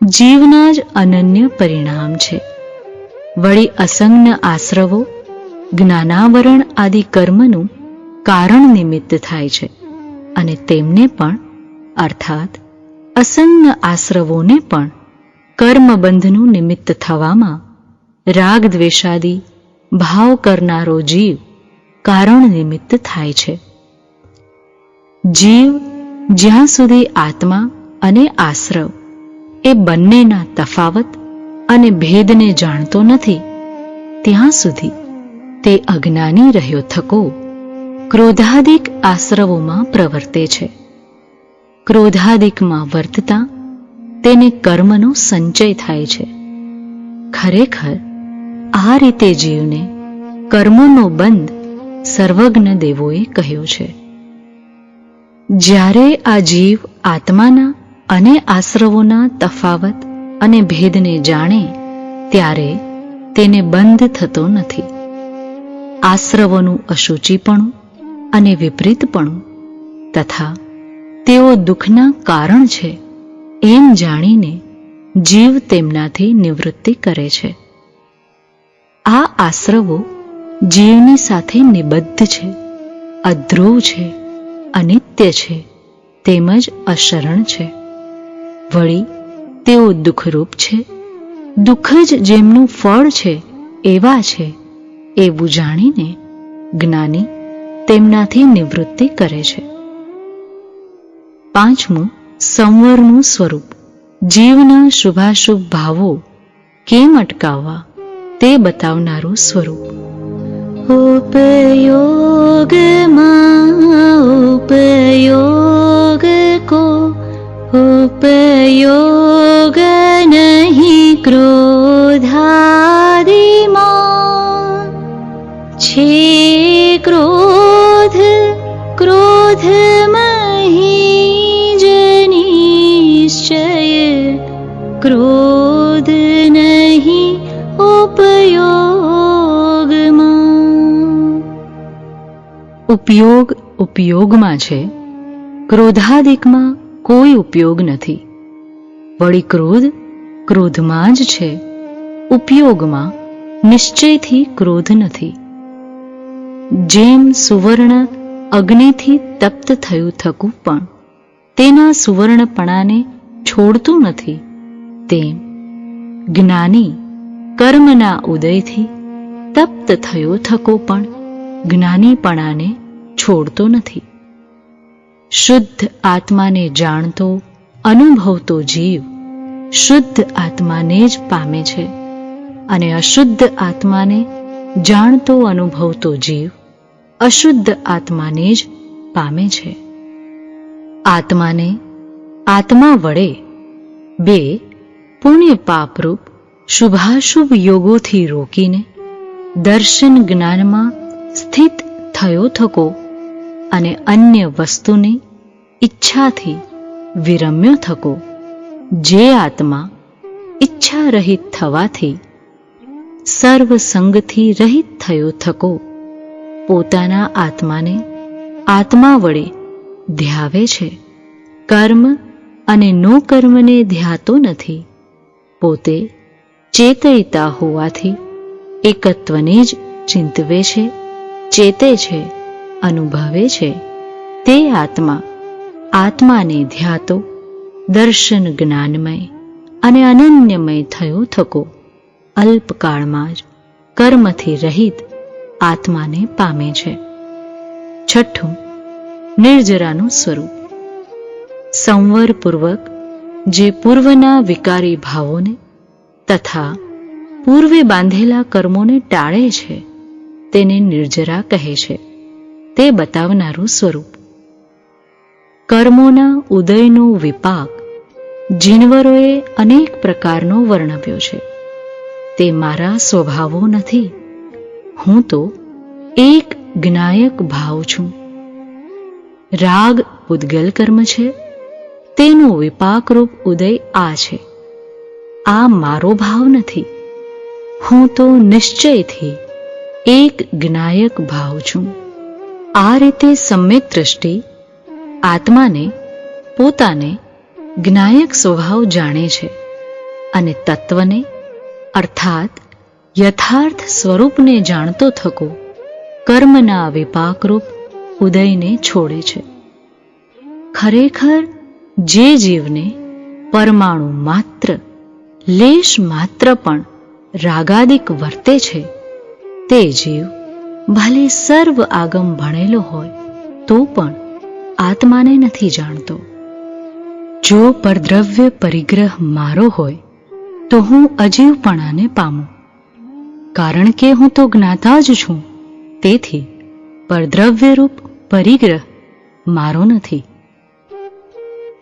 જીવના જ અનન્ય પરિણામ છે. વળી અસંજ્ઞ આશ્રવો જ્ઞાનાવરણ આદિ કર્મનું કારણ નિમિત્ત થાય છે અને તેમને પણ અર્થાત અસંજ્ઞ આશ્રવોને પણ કર્મબંધનું નિમિત્ત થવામાં રાગ દ્વેષાદિ ભાવ કરનારો જીવ કારણ નિમિત્ત થાય છે. જીવ જ્યાં સુધી આત્મા અને આશ્રવ એ બંનેના તફાવત અને ભેદને જાણતો નથી ત્યાં સુધી તે અજ્ઞાની રહ્યો થકો ક્રોધાદિક આશ્રવોમાં પ્રવર્તે છે. ક્રોધાદિકમાં વર્તતા તેને કર્મનો સંચય થાય છે. ખરેખર આ રીતે જીવને કર્મોનો બંધ સર્વજ્ઞ દેવોએ કહ્યો છે. જ્યારે આ જીવ આત્માના અને આશ્રવોના તફાવત અને ભેદને જાણે ત્યારે તેને બંધ થતો નથી. આશ્રવોનું અશુચિપણું અને વિપરીતપણું તથા તેઓ દુઃખના કારણ છે એમ જાણીને જીવ તેમનાથી નિવૃત્તિ કરે છે. આ આશ્રવો જીવની સાથે નિબદ્ધ છે, અધ્રુવ છે, અનિત્ય છે તેમજ અશરણ છે. વળી તેઓ દુઃખરૂપ છે, દુઃખ જ જેમનું ફળ છે એવા છે એવું જાણીને જ્ઞાની તેમનાથી નિવૃત્તિ કરે છે. પાંચમું, સંવરનું સ્વરૂપ. જીવના શુભાશુભ ભાવો કેમ અટકાવવા તે બતાવનારું સ્વરૂપ. ઉપયોગમાં ઉપયોગ કો ઉપયોગ નહીં ક્રોધાદિમાં છે. ક્રોધ ક્રોધમહી જ નિશ્ચય ક્રોધ નહીં ઉપયોગમાં. ઉપયોગ ઉપયોગમાં છે, ક્રોધાદિકમાં કોઈ ઉપયોગ નથી. વળી ક્રોધ ક્રોધમાં જ છે, ઉપયોગમાં નિશ્ચયથી ક્રોધ નથી. જેમ સુવર્ણ અગ્નિથી તપ્ત થયું થકું પણ તેના સુવર્ણપણાને છોડતું નથી તેમ જ્ઞાની કર્મના ઉદયથી તપ્ત થયો થકો પણ જ્ઞાનીપણાને છોડતો નથી. શુદ્ધ આત્માને જાણતો અનુભવતો જીવ શુદ્ધ આત્માને જ પામે છે અને અશુદ્ધ આત્માને જાણતો અનુભવતો જીવ અશુદ્ધ આત્માને જ પામે છે. આત્માને આત્મા વડે બે પુણ્ય પાપરૂપ શુભાશુભ યોગોથી રોકીને દર્શન જ્ઞાનમાં સ્થિત થયો થકો અને અન્ય વસ્તુની ઈચ્છાથી વિરમ્યો થકો જે આત્મા ઈચ્છા રહિત થવાથી સર્વ સંગથી રહિત થયો થકો પોતાના આત્માને આત્મા વડે ધ્યાવે છે. કર્મ અને નો કર્મને ધ્યાતો નથી. પોતે ચેતયિતા હોવાથી એકત્વને જ ચિંતવે છે, ચેતે છે, અનુભવે છે. તે આત્મા આત્માને ધ્યાતો દર્શન જ્ઞાનમય અને અનન્યમય થયો થકો અલ્પકાળમાં જ કર્મથી રહિત આત્માને પામે છે. છઠ્ઠું, નિર્જરાનું સ્વરૂપ. સંવરપૂર્વક જે પૂર્વના વિકારી ભાવોને તથા પૂર્વે બાંધેલા કર્મોને ટાળે છે તેને નિર્જરા કહે છે. તે બતાવનારું સ્વરૂપ. કર્મોના ઉદયનો વિપાક જીનવરોએ અનેક પ્રકારનો વર્ણવ્યો છે. તે મારા સ્વભાવો નથી. હું તો એક જ્ઞાયક ભાવ છું. રાગ પૂદગલ કર્મ છે, તેનો વિપાકરૂપ ઉદય આ છે. આ મારો ભાવ નથી. હું તો નિશ્ચયથી એક જ્ઞાયક ભાવ છું. આ રીતે સમ્યક દ્રષ્ટિ આત્માને પોતાને જ્ઞાયક સ્વભાવ જાણે છે અને તત્વને અર્થાત યથાર્થ સ્વરૂપને જાણતો થકો કર્મના વિપાકરૂપ ઉદયને છોડે છે. ખરેખર જે જીવને પરમાણુ માત્ર લેશ માત્ર પણ રાગાદિક વર્તે છે, તે જીવ ભલે સર્વ આગમ ભણેલો હોય તો પણ આત્માને નથી જાણતો. જો પરદ્રવ્ય પરિગ્રહ મારો હોય તો હું અજીવપણાને પામું. કારણ કે હું તો જ્ઞાતા જ છું, તેથી પરદ્રવ્યરૂપ પરિગ્રહ મારો નથી.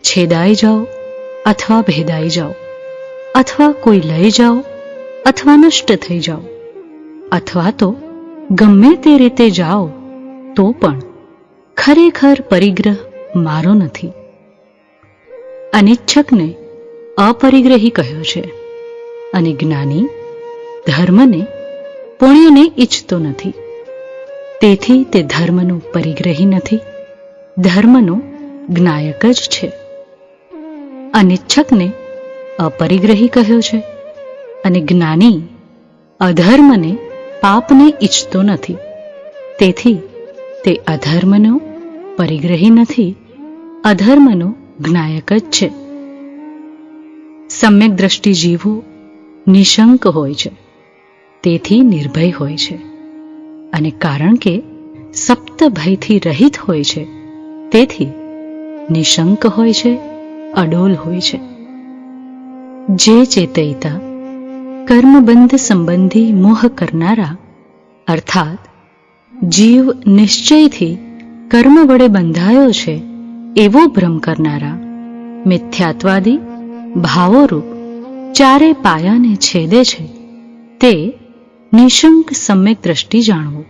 છેદાઈ જાઓ અથવા ભેદાઈ જાઓ, અથવા કોઈ લઈ જાઓ અથવા નષ્ટ થઈ જાઓ, અથવા તો ગમે તે રીતે જાઓ તો પણ ખરેખર પરિગ્રહ મારો નથી. અનિચ્છકને અપરિગ્રહી કહ્યો છે અને જ્ઞાની ધર્મને પુણ્યને ઈચ્છતો નથી. તેથી તે ધર્મનો પરિગ્રહી નથી, ધર્મનો જ્ઞાયક જ છે. અનિચ્છકને અપરિગ્રહી કહ્યો છે અને જ્ઞાની અધર્મને પાપને ઈચ્છતો નથી. તેથી તે અધર્મનો પરિગ્રહી નથી, અધર્મનો જ્ઞાયક જ છે. સમ્યક દ્રષ્ટિ જીવો નિશંક હોય છે, તેથી નિર્ભય હોય છે. અને કારણ કે સપ્ત ભયથી રહિત હોય છે, તેથી નિશંક હોય છે, અડોલ હોય છે. જે ચેતયિતા કર્મબંધ સંબંધી મોહ કરનારા અર્થાત જીવ નિશ્ચયથી કર્મ વડે બંધાયો છે એવો ભ્રમ કરનારા મિથ્યાત્વાદી ભાવોરૂપ ચારે પાયાને છેદે છે, તે નિશંક સમ્યક દ્રષ્ટિ જાણવું.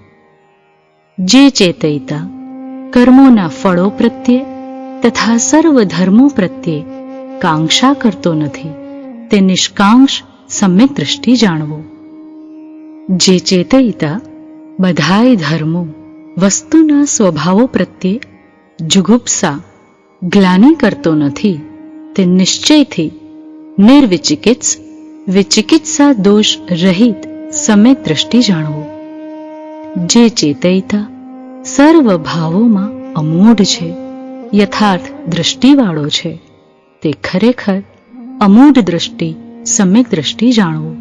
જે ચેતયિતા કર્મોના ફળો પ્રત્યે તથા સર્વ ધર્મો પ્રત્યે કાંક્ષા કરતો નથી, તે નિષ્કાંક્ષ સમ્યક દ્રષ્ટિ જાણવું. જે ચેતયિતા બધાય ધર્મો વસ્તુના સ્વભાવો પ્રત્યે જુગુપ્સા ગ્લાનિ કરતો નથી, તે નિશ્ચયથી નિર્વિચિકિત્સ વિચિકિત્સા દોષ રહિત સમ્યક દ્રષ્ટિ જાણવું. જે ચેતયિતા સર્વ ભાવોમાં અમૂઢ છે, યથાર્થ દ્રષ્ટિવાળો છે, તે ખરેખર અમૂઢ દ્રષ્ટિ સમ્યક દ્રષ્ટિ જાણવું.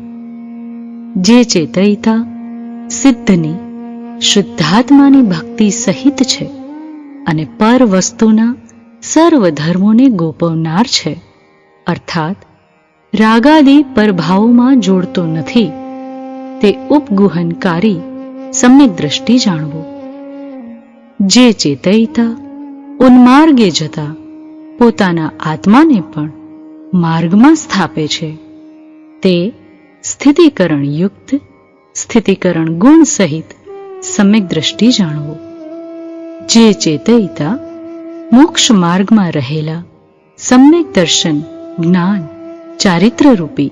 જે ચેતયિતા સિદ્ધની શુદ્ધાત્માની ભક્તિ સહિત છે અને પર વસ્તુના સર્વ ધર્મોને ગોપવનાર છે, અર્થાત રાગાદી પરભાવોમાં જોડતો નથી, તે ઉપગુહનકારી સમ્યક દ્રષ્ટિ જાણવું. જે ચેતયિતા ઉન્માર્ગે જતા પોતાના આત્માને પણ માર્ગમાં સ્થાપે છે, તે સ્થિતિકરણ યુક્ત સ્થિતિકરણ ગુણ સહિત સમ્યક દ્રષ્ટિ જાણવું. જે ચેતયિતા મોક્ષ માર્ગમાં રહેલા સમ્યક દર્શન જ્ઞાન ચારિત્ર રૂપી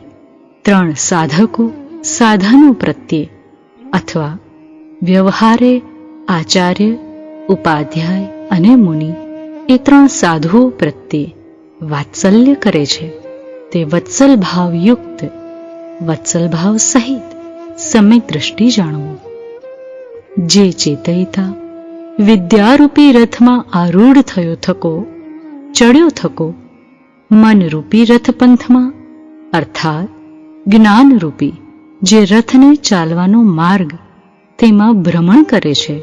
ત્રણ સાધકો સાધનો પ્રત્યે અથવા વ્યવહારે આચાર્ય ઉપાધ્યાય અને મુનિ એ ત્રણ સાધુઓ પ્રત્યે વાત્સલ્ય કરે છે, તે વત્સલ ભાવ યુક્ત વત્સલ ભાવ સહિત સમ્યક દ્રષ્ટિ જાણવું. જે ચેતયિતા વિદ્યારૂપી રથમાં આરૂઢ થયો થકો ચડ્યો થકો મનરૂપી રથપંથમાં અર્થાત જ્ઞાનરૂપી જે રથને ચાલવાનો માર્ગ તેમાં ભ્રમણ કરે છે,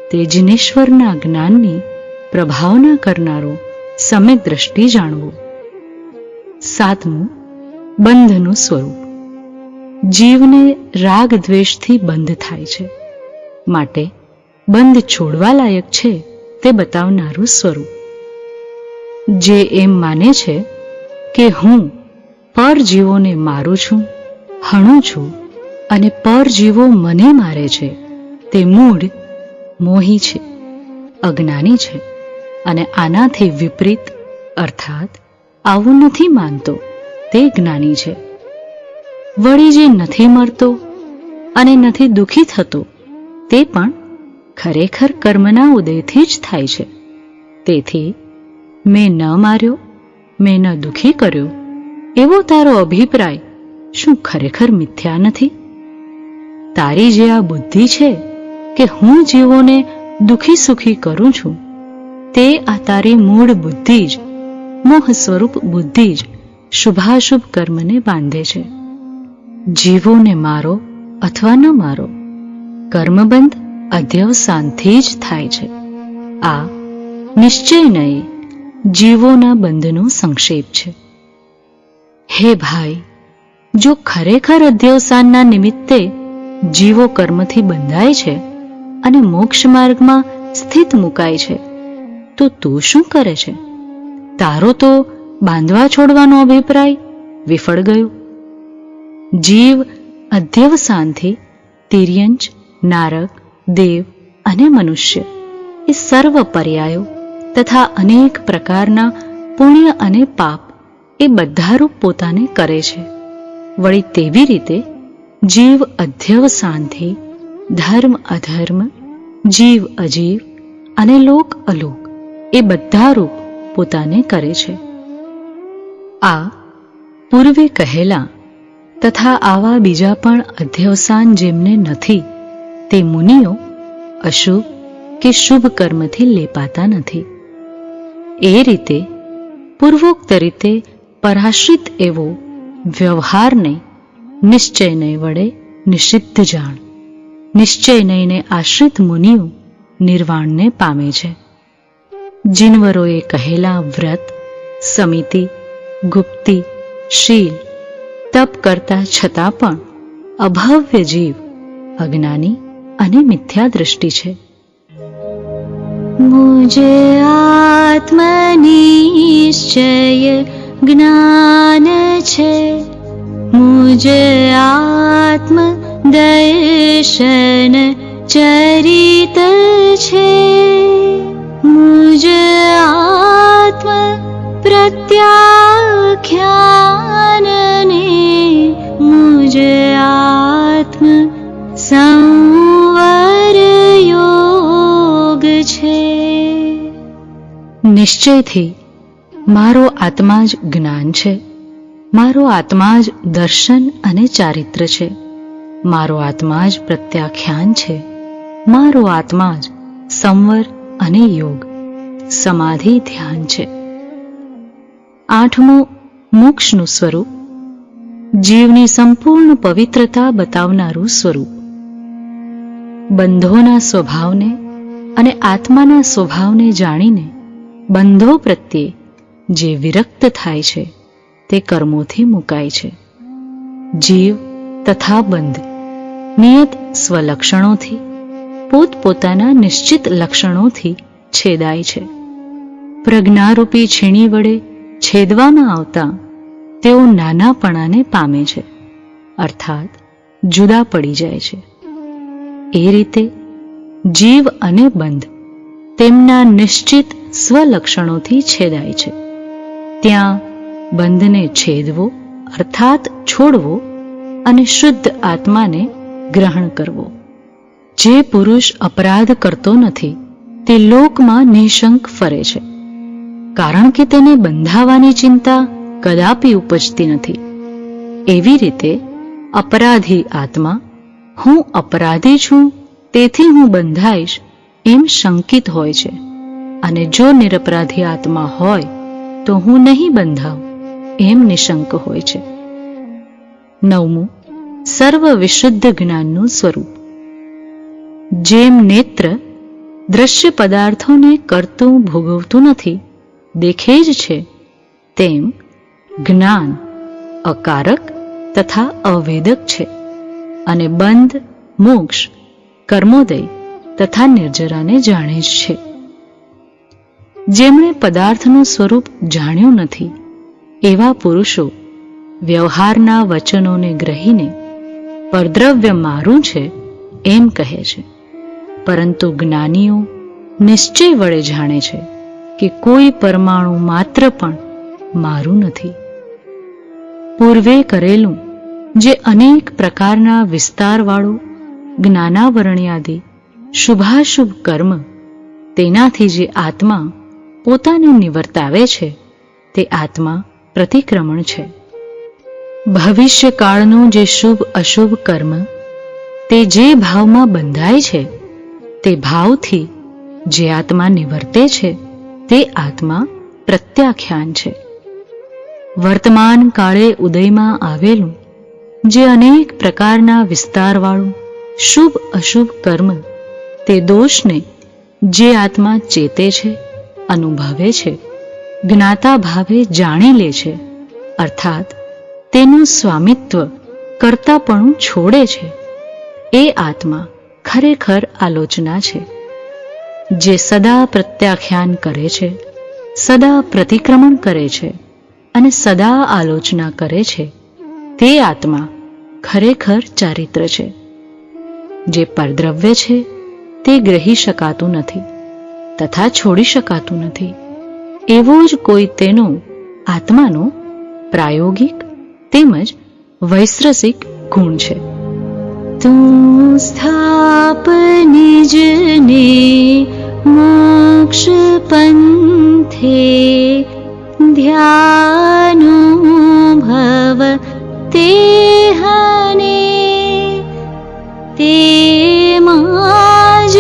તે જિનેશ્વરના જ્ઞાનની પ્રભાવના કરનારો સમ્યક દ્રષ્ટિ જાણવું. સાતમું, બંધનું સ્વરૂપ. જીવને રાગ દ્વેષથી બંધ થાય છે, માટે બંધ છોડવા લાયક છે તે બતાવનારું સ્વરૂપ. જે એમ માને છે કે હું પર જીવોને મારું છું, હણું છું અને પરજીવો મને મારે છે તે મૂળ મોહી છે, અજ્ઞાની છે અને આનાથી વિપરીત અર્થાત આવું નથી માનતો તે જ્ઞાની છે. વળી જે નથી મરતો અને નથી દુઃખી થતો તે પણ ખરેખર કર્મના ઉદયથી જ થાય છે. તેથી મેં ન માર્યો, મેં ન દુઃખી કર્યો એવો તારો અભિપ્રાય શું ખરેખર મિથ્યા નથી? તારી જે આ બુદ્ધિ છે કે હું જીવોને દુઃખી સુખી કરું છું, તે આ તારી મૂળ બુદ્ધિ જ, મોહ સ્વરૂપ બુદ્ધિ જ શુભાશુભ કર્મને બાંધે છે. જીવોને મારો અથવા ન મારો, કર્મબંધ અધ્યવસાનથી જ થાય છે. આ નિશ્ચય નહીં જીવોના બંધનો સંક્ષેપ છે. હે ભાઈ, જો ખરેખર અધ્યવસાનના નિમિત્તે જીવો કર્મથી બંધાય છે અને મોક્ષ માર્ગમાં સ્થિત મુકાય છે, તો તું શું કરે છે? તારો તો બાંધવા છોડવાનો અભિપ્રાય વિફળ ગયો. જીવ અધ્યવસાનથી તિર્યંચ, નારક, દેવ અને મનુષ્ય એ સર્વ પર્યાયો તથા અનેક પ્રકારના પુણ્ય અને પાપ એ બધા રૂપ પોતાને કરે છે. વળી તેવી રીતે જીવ અધ્યવસાનથી ધર્મ અધર્મ, જીવ અજીવ અને લોક અલોક એ બધા રૂપ પોતાને કરે છે. આ પૂર્વે કહેલા તથા આવા બીજા પણ અધ્યવસાન જેમને નથી તે મુનિઓ અશુભ કે શુભ કર્મથી લેપાતા નથી. એ રીતે પૂર્વોક્ત રીતે પરાશ્રિત એવો વ્યવહારને નિશ્ચયનય વડે નિષિદ્ધ જાણ. નિશ્ચયનયને આશ્રિત મુનિઓ નિર્વાણને પામે છે. જીનવરોએ કહેલા વ્રત, સમિતિ, ગુપ્તિ, શીલ, તપ કરતા છતાં પણ અભવ્ય જીવ અજ્ઞાની અને મિથ્યા દૃષ્ટિ છે. મુજે આત્મનિશ્ચય જ્ઞાન છે, મુજે આત્મ દર્શન ચરિત છે, મુજ આત્મ પ્રત્યાખ્યાનને મુજ આત્મ સંવર યોગ છે. નિશ્ચયથી મારો આત્મા જ જ્ઞાન છે, મારો આત્મા જ દર્શન અને ચારિત્ર છે, મારો આત્મા જ પ્રત્યાખ્યાન છે, મારો આત્મા જ સંવર અને યોગ, સમાધિ, ધ્યાન છે. આઠમું મોક્ષનું સ્વરૂપ, જીવની સંપૂર્ણ પવિત્રતા બતાવનારું સ્વરૂપ. બંધોના સ્વભાવને અને આત્માના સ્વભાવને જાણીને બંધો પ્રત્યે જે વિરક્ત થાય છે તે કર્મોથી મુકાય છે. જીવ તથા બંધ નિયત સ્વલક્ષણોથી, પોતપોતાના નિશ્ચિત લક્ષણોથી છેદાય છે. પ્રજ્ઞારૂપી છીણી વડે છેદવામાં આવતા તેઓ નાનાપણાને પામે છે, અર્થાત જુદા પડી જાય છે. એ રીતે જીવ અને બંધ તેમના નિશ્ચિત સ્વલક્ષણોથી છેદાય છે. ત્યાં બંધને છેદવો અર્થાત છોડવો અને શુદ્ધ આત્માને ગ્રહણ કરવો. જે પુરુષ અપરાધ કરતો નથી તે લોકમાં નિઃશંક ફરે છે, કારણ કે તેને બંધાવાની ચિંતા કદાપી ઉપજતી નથી. એવી રીતે અપરાધી આત્મા હું અપરાધી છું તેથી હું બંધાઈશ એમ શંકિત હોય છે, અને જો નિરપરાધી આત્મા હોય તો હું નહીં બંધાવ એમ નિશંક હોય છે. નવમું સર્વ વિશુદ્ધ જ્ઞાનનું સ્વરૂપ. જેમ નેત્ર દ્રશ્ય પદાર્થોને કરતું ભોગવતું નથી, દેખે જ છે, તેમ જ્ઞાન અકારક તથા અવેદક છે, અને બંધ, મોક્ષ, કર્મોદય તથા નિર્જરાને જાણે જ છે. જેમણે પદાર્થનું સ્વરૂપ જાણ્યું નથી એવા પુરુષો વ્યવહારના વચનોને ગ્રહીને પરદ્રવ્ય મારું છે એમ કહે છે, પરંતુ જ્ઞાનીઓ નિશ્ચય વડે જાણે છે કે કોઈ પરમાણુ માત્ર પણ મારું નથી. પૂર્વે કરેલું જે અનેક પ્રકારના વિસ્તારવાળું જ્ઞાનાવરણ્યાદિ શુભાશુભ કર્મ, તેનાથી જે આત્મા પોતાને નિવર્તાવે છે તે આત્મા પ્રતિક્રમણ છે. ભવિષ્યકાળનું જે શુભ અશુભ કર્મ તે જે ભાવમાં બંધાય છે તે ભાવથી જે આત્મા નિવર્તે છે તે આત્મા પ્રત્યાખ્યાન છે. વર્તમાન કાળે ઉદયમાં આવેલું જે અનેક પ્રકારના વિસ્તારવાળું શુભ અશુભ કર્મ તે દોષને જે આત્મા ચેતે છે, અનુભવે છે, જ્ઞાતા ભાવે જાણી લે છે, અર્થાત તેનું સ્વામિત્વ કર્તાપણું છોડે છે, એ આત્મા ખરેખર આલોચના છે. જે સદા પ્રત્યાખ્યાન કરે છે, સદા પ્રતિક્રમણ કરે છે અને સદા આલોચના કરે છે, તે આત્મા ખરેખર ચારિત્ર છે. જે પરદ્રવ્ય છે તે ગ્રહી શકાતું નથી તથા છોડી શકાતું નથી, એવો જ કોઈ તેનો આત્માનો પ્રાયોગિક તેમજ વૈશ્રસિક ગુણ છે. તું સ્થાપ નિજને મોક્ષ પંથે, ધ્યાનો ભવ તે હને, તેમાં જ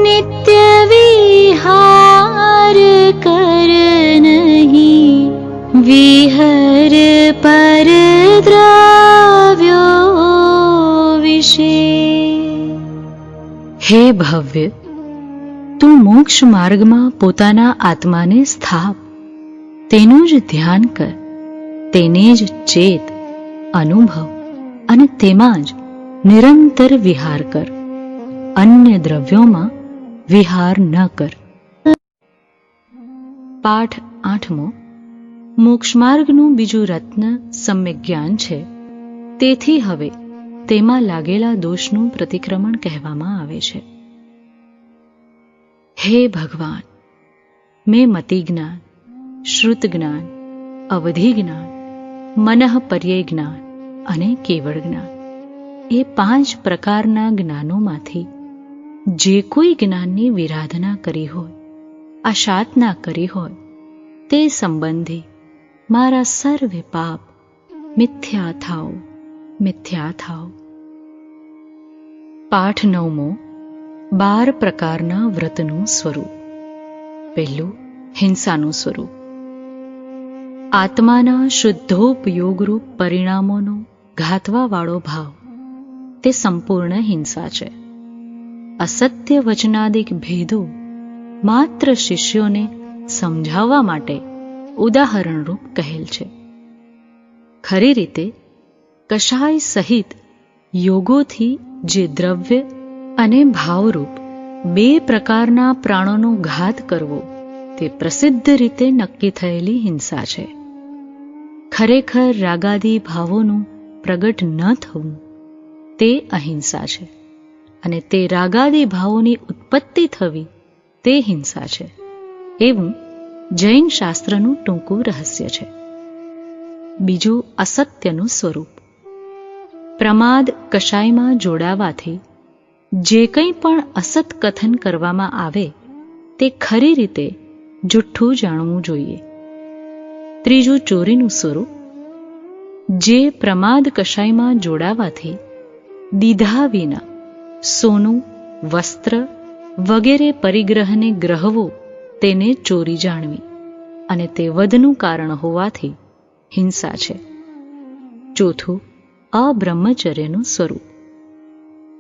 નિત્ય વિહાર કર નહીં, વિહર પર દ્રવ્યો વિશે. હે ભવ્ય, તું મોક્ષ માર્ગમાં પોતાના આત્માને સ્થાપ, તેનું જ ધ્યાન કર, તેને જ ચેત, અનુભવ અને તેમાં જ નિરંતર વિહાર કર, અન્ય દ્રવ્યોમાં વિહાર ન કર. પાઠ 8મો. મોક્ષમાર્ગનું બીજું રત્ન સમ્યક જ્ઞાન છે, તેથી હવે તેમાં લાગેલા દોષનું પ્રતિક્રમણ કહેવામાં આવે છે. હે ભગવાન, મેં મતિ જ્ઞાન, શ્રુત જ્ઞાન, અવધિ જ્ઞાન, મનઃપર્યય જ્ઞાન અને કેવળ જ્ઞાન એ 5 પ્રકારના જ્ઞાનોમાંથી જે કોઈ જ્ઞાનની વિરાધના કરી હોય, આશાતના કરી હોય, તે સંબંધી મારા સર્વે પાપ મિથ્યા થાઓ, મિથ્યા થાઓ. પાઠ 9મો. 12 પ્રકારના વ્રતનું સ્વરૂપ. પહેલું, હિંસાનું સ્વરૂપ. આત્માના શુદ્ધોપયોગરૂપ પરિણામોનો ઘાતવાવાળો ભાવ તે સંપૂર્ણ હિંસા છે. અસત્ય વચનાદિક ભેદો માત્ર શિષ્યોને સમજાવવા માટે ઉદાહરણરૂપ કહેલ છે. ખરી રીતે કશાય સહિત યોગોથી જે દ્રવ્ય અને ભાવરૂપ 2 પ્રકારના પ્રાણોનો ઘાત કરવો તે પ્રસિદ્ધ રીતે નક્કી થયેલી હિંસા છે. ખરેખર રાગાદી ભાવોનું પ્રગટ ન થવું તે અહિંસા છે, અને તે રાગાદી ભાવોની ઉત્પત્તિ થવી તે હિંસા છે, એવું જૈન શાસ્ત્રનું ટૂંકું રહસ્ય છે. બીજું, અસત્યનું સ્વરૂપ. પ્રમાદ કશાયમાં જોડાવાથી જે કંઈ પણ અસત કથન કરવામાં આવે તે ખરી રીતે જુઠ્ઠું જાણવું જોઈએ. ત્રીજું, ચોરીનું સ્વરૂપ. જે પ્રમાદ કશાયમાં જોડાવાથી દીધા વિના સોનું, વસ્ત્ર વગેરે પરિગ્રહને ગ્રહવો તેને ચોરી જાણવી, અને તે વધનું કારણ હોવાથી હિંસા છે. ચોથું, અબ્રહ્મચર્યનું સ્વરૂપ.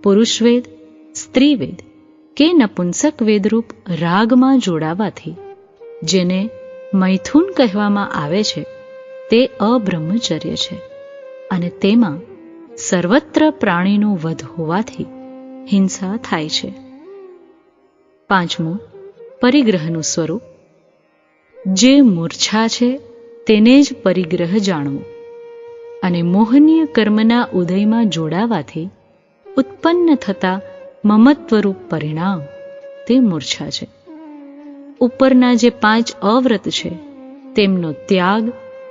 પુરુષવેદ, સ્ત્રીવેદ કે નપુંસક વેદરૂપ રાગમાં જોડાવાથી જેને મૈથુન કહેવામાં આવે છે તે અબ્રહ્મચર્ય છે, અને તેમાં સર્વત્ર પ્રાણીનો વધ હોવાથી હિંસા થાય છે. પાંચમું, પરિગ્રહનું સ્વરૂપ. જે મૂર્છા છે તેને જ પરિગ્રહ જાણવું, અને મોહનીય કર્મના ઉદયમાં જોડાવાથી ઉત્પન્ન થતા મમત્વરૂપ પરિણામ તે મૂર્છા છે. ઉપરના જે 5 અવ્રત છે તેમનો ત્યાગ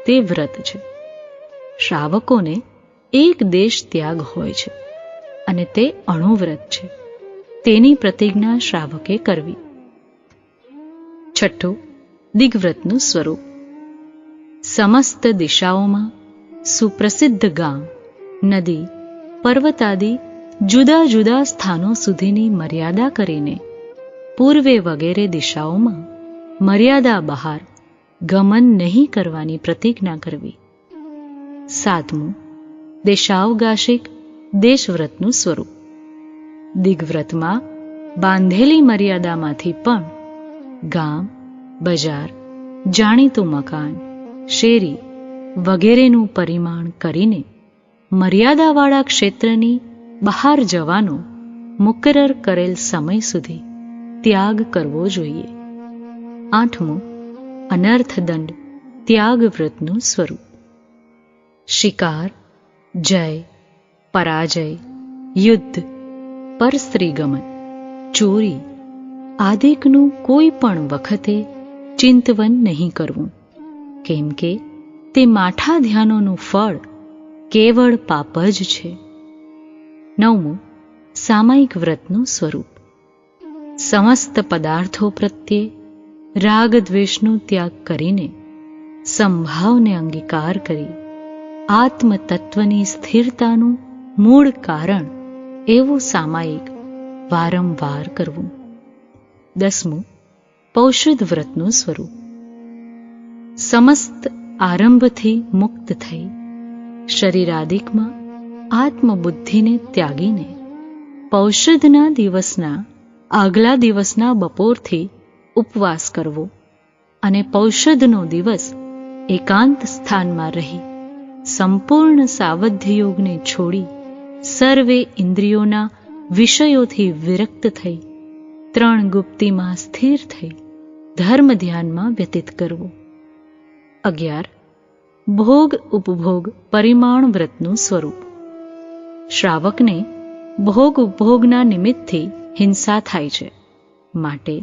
તે વ્રત છે. શ્રાવકોને એક દેશ ત્યાગ હોય છે અને તે અણુવ્રત છે. તેની પ્રતિજ્ઞા શ્રાવકે કરવી. છઠ્ઠું, દિગ્વ્રતનું સ્વરૂપ. સમસ્ત દિશાઓમાં સુપ્રસિદ્ધ ગામ, નદી, પર્વતાદિ જુદા જુદા સ્થાનો સુધીની મર્યાદા કરીને પૂર્વે વગેરે દિશાઓમાં મર્યાદા બહાર ગમન નહીં કરવાની પ્રતિજ્ઞા કરવી. સાતમું, દેશાવગાશિક દેશવ્રતનું સ્વરૂપ. દિગ્વ્રતમાં બાંધેલી મર્યાદામાંથી પણ ગામ, બજાર, જાણીતું મકાન, શેરી વગેરેનું પરિમાણ કરીને મર્યાદાવાળા ક્ષેત્રની બહાર જવાનો મુકરર કરેલ સમય સુધી ત્યાગ કરવો જોઈએ. આઠમું, અનર્થદંડ ત્યાગવ્રતનું સ્વરૂપ. શિકાર, જય, પરાજય, યુદ્ધ, પરસ્ત્રીગમન, ચોરી આદિકનું કોઈ પણ વખતે ચિંતવન નહીં કરવું, કેમ કે તે માઠા ધ્યાનોનું ફળ કેવળ પાપ જ છે. નવમું, સામાયિક વ્રતનું સ્વરૂપ. સમસ્ત પદાર્થો પ્રત્યે રાગ દ્વેષનો ત્યાગ કરીને સંભાવને અંગીકાર કરી આત્મતત્વની સ્થિરતાનું મૂળ કારણ એવું સામાયિક વારંવાર કરવું. દસમું, પૌષધ વ્રતનું સ્વરૂપ. સમસ્ત આરંભથી મુક્ત થઈ શરીરાદિકમાં આત્મબુદ્ધિને ત્યાગીને પૌષધના દિવસના આગલા દિવસના બપોરથી ઉપવાસ કરવો અને પૌષધનો દિવસ એકાંત સ્થાનમાં રહી સંપૂર્ણ સાવધ્ય યોગને છોડી સર્વે ઇન્દ્રિયોના વિષયોથી વિરક્ત થઈ 3 ગુપ્તીમાં સ્થિર થઈ ધર્મ ધ્યાનમાં વ્યતીત કરવો. 11, ભોગ ઉપભોગ પરિમાણ વ્રતનું સ્વરૂપ. શ્રાવકને ભોગ ઉપભોગના નિમિત્તથી હિંસા થાય છે, માટે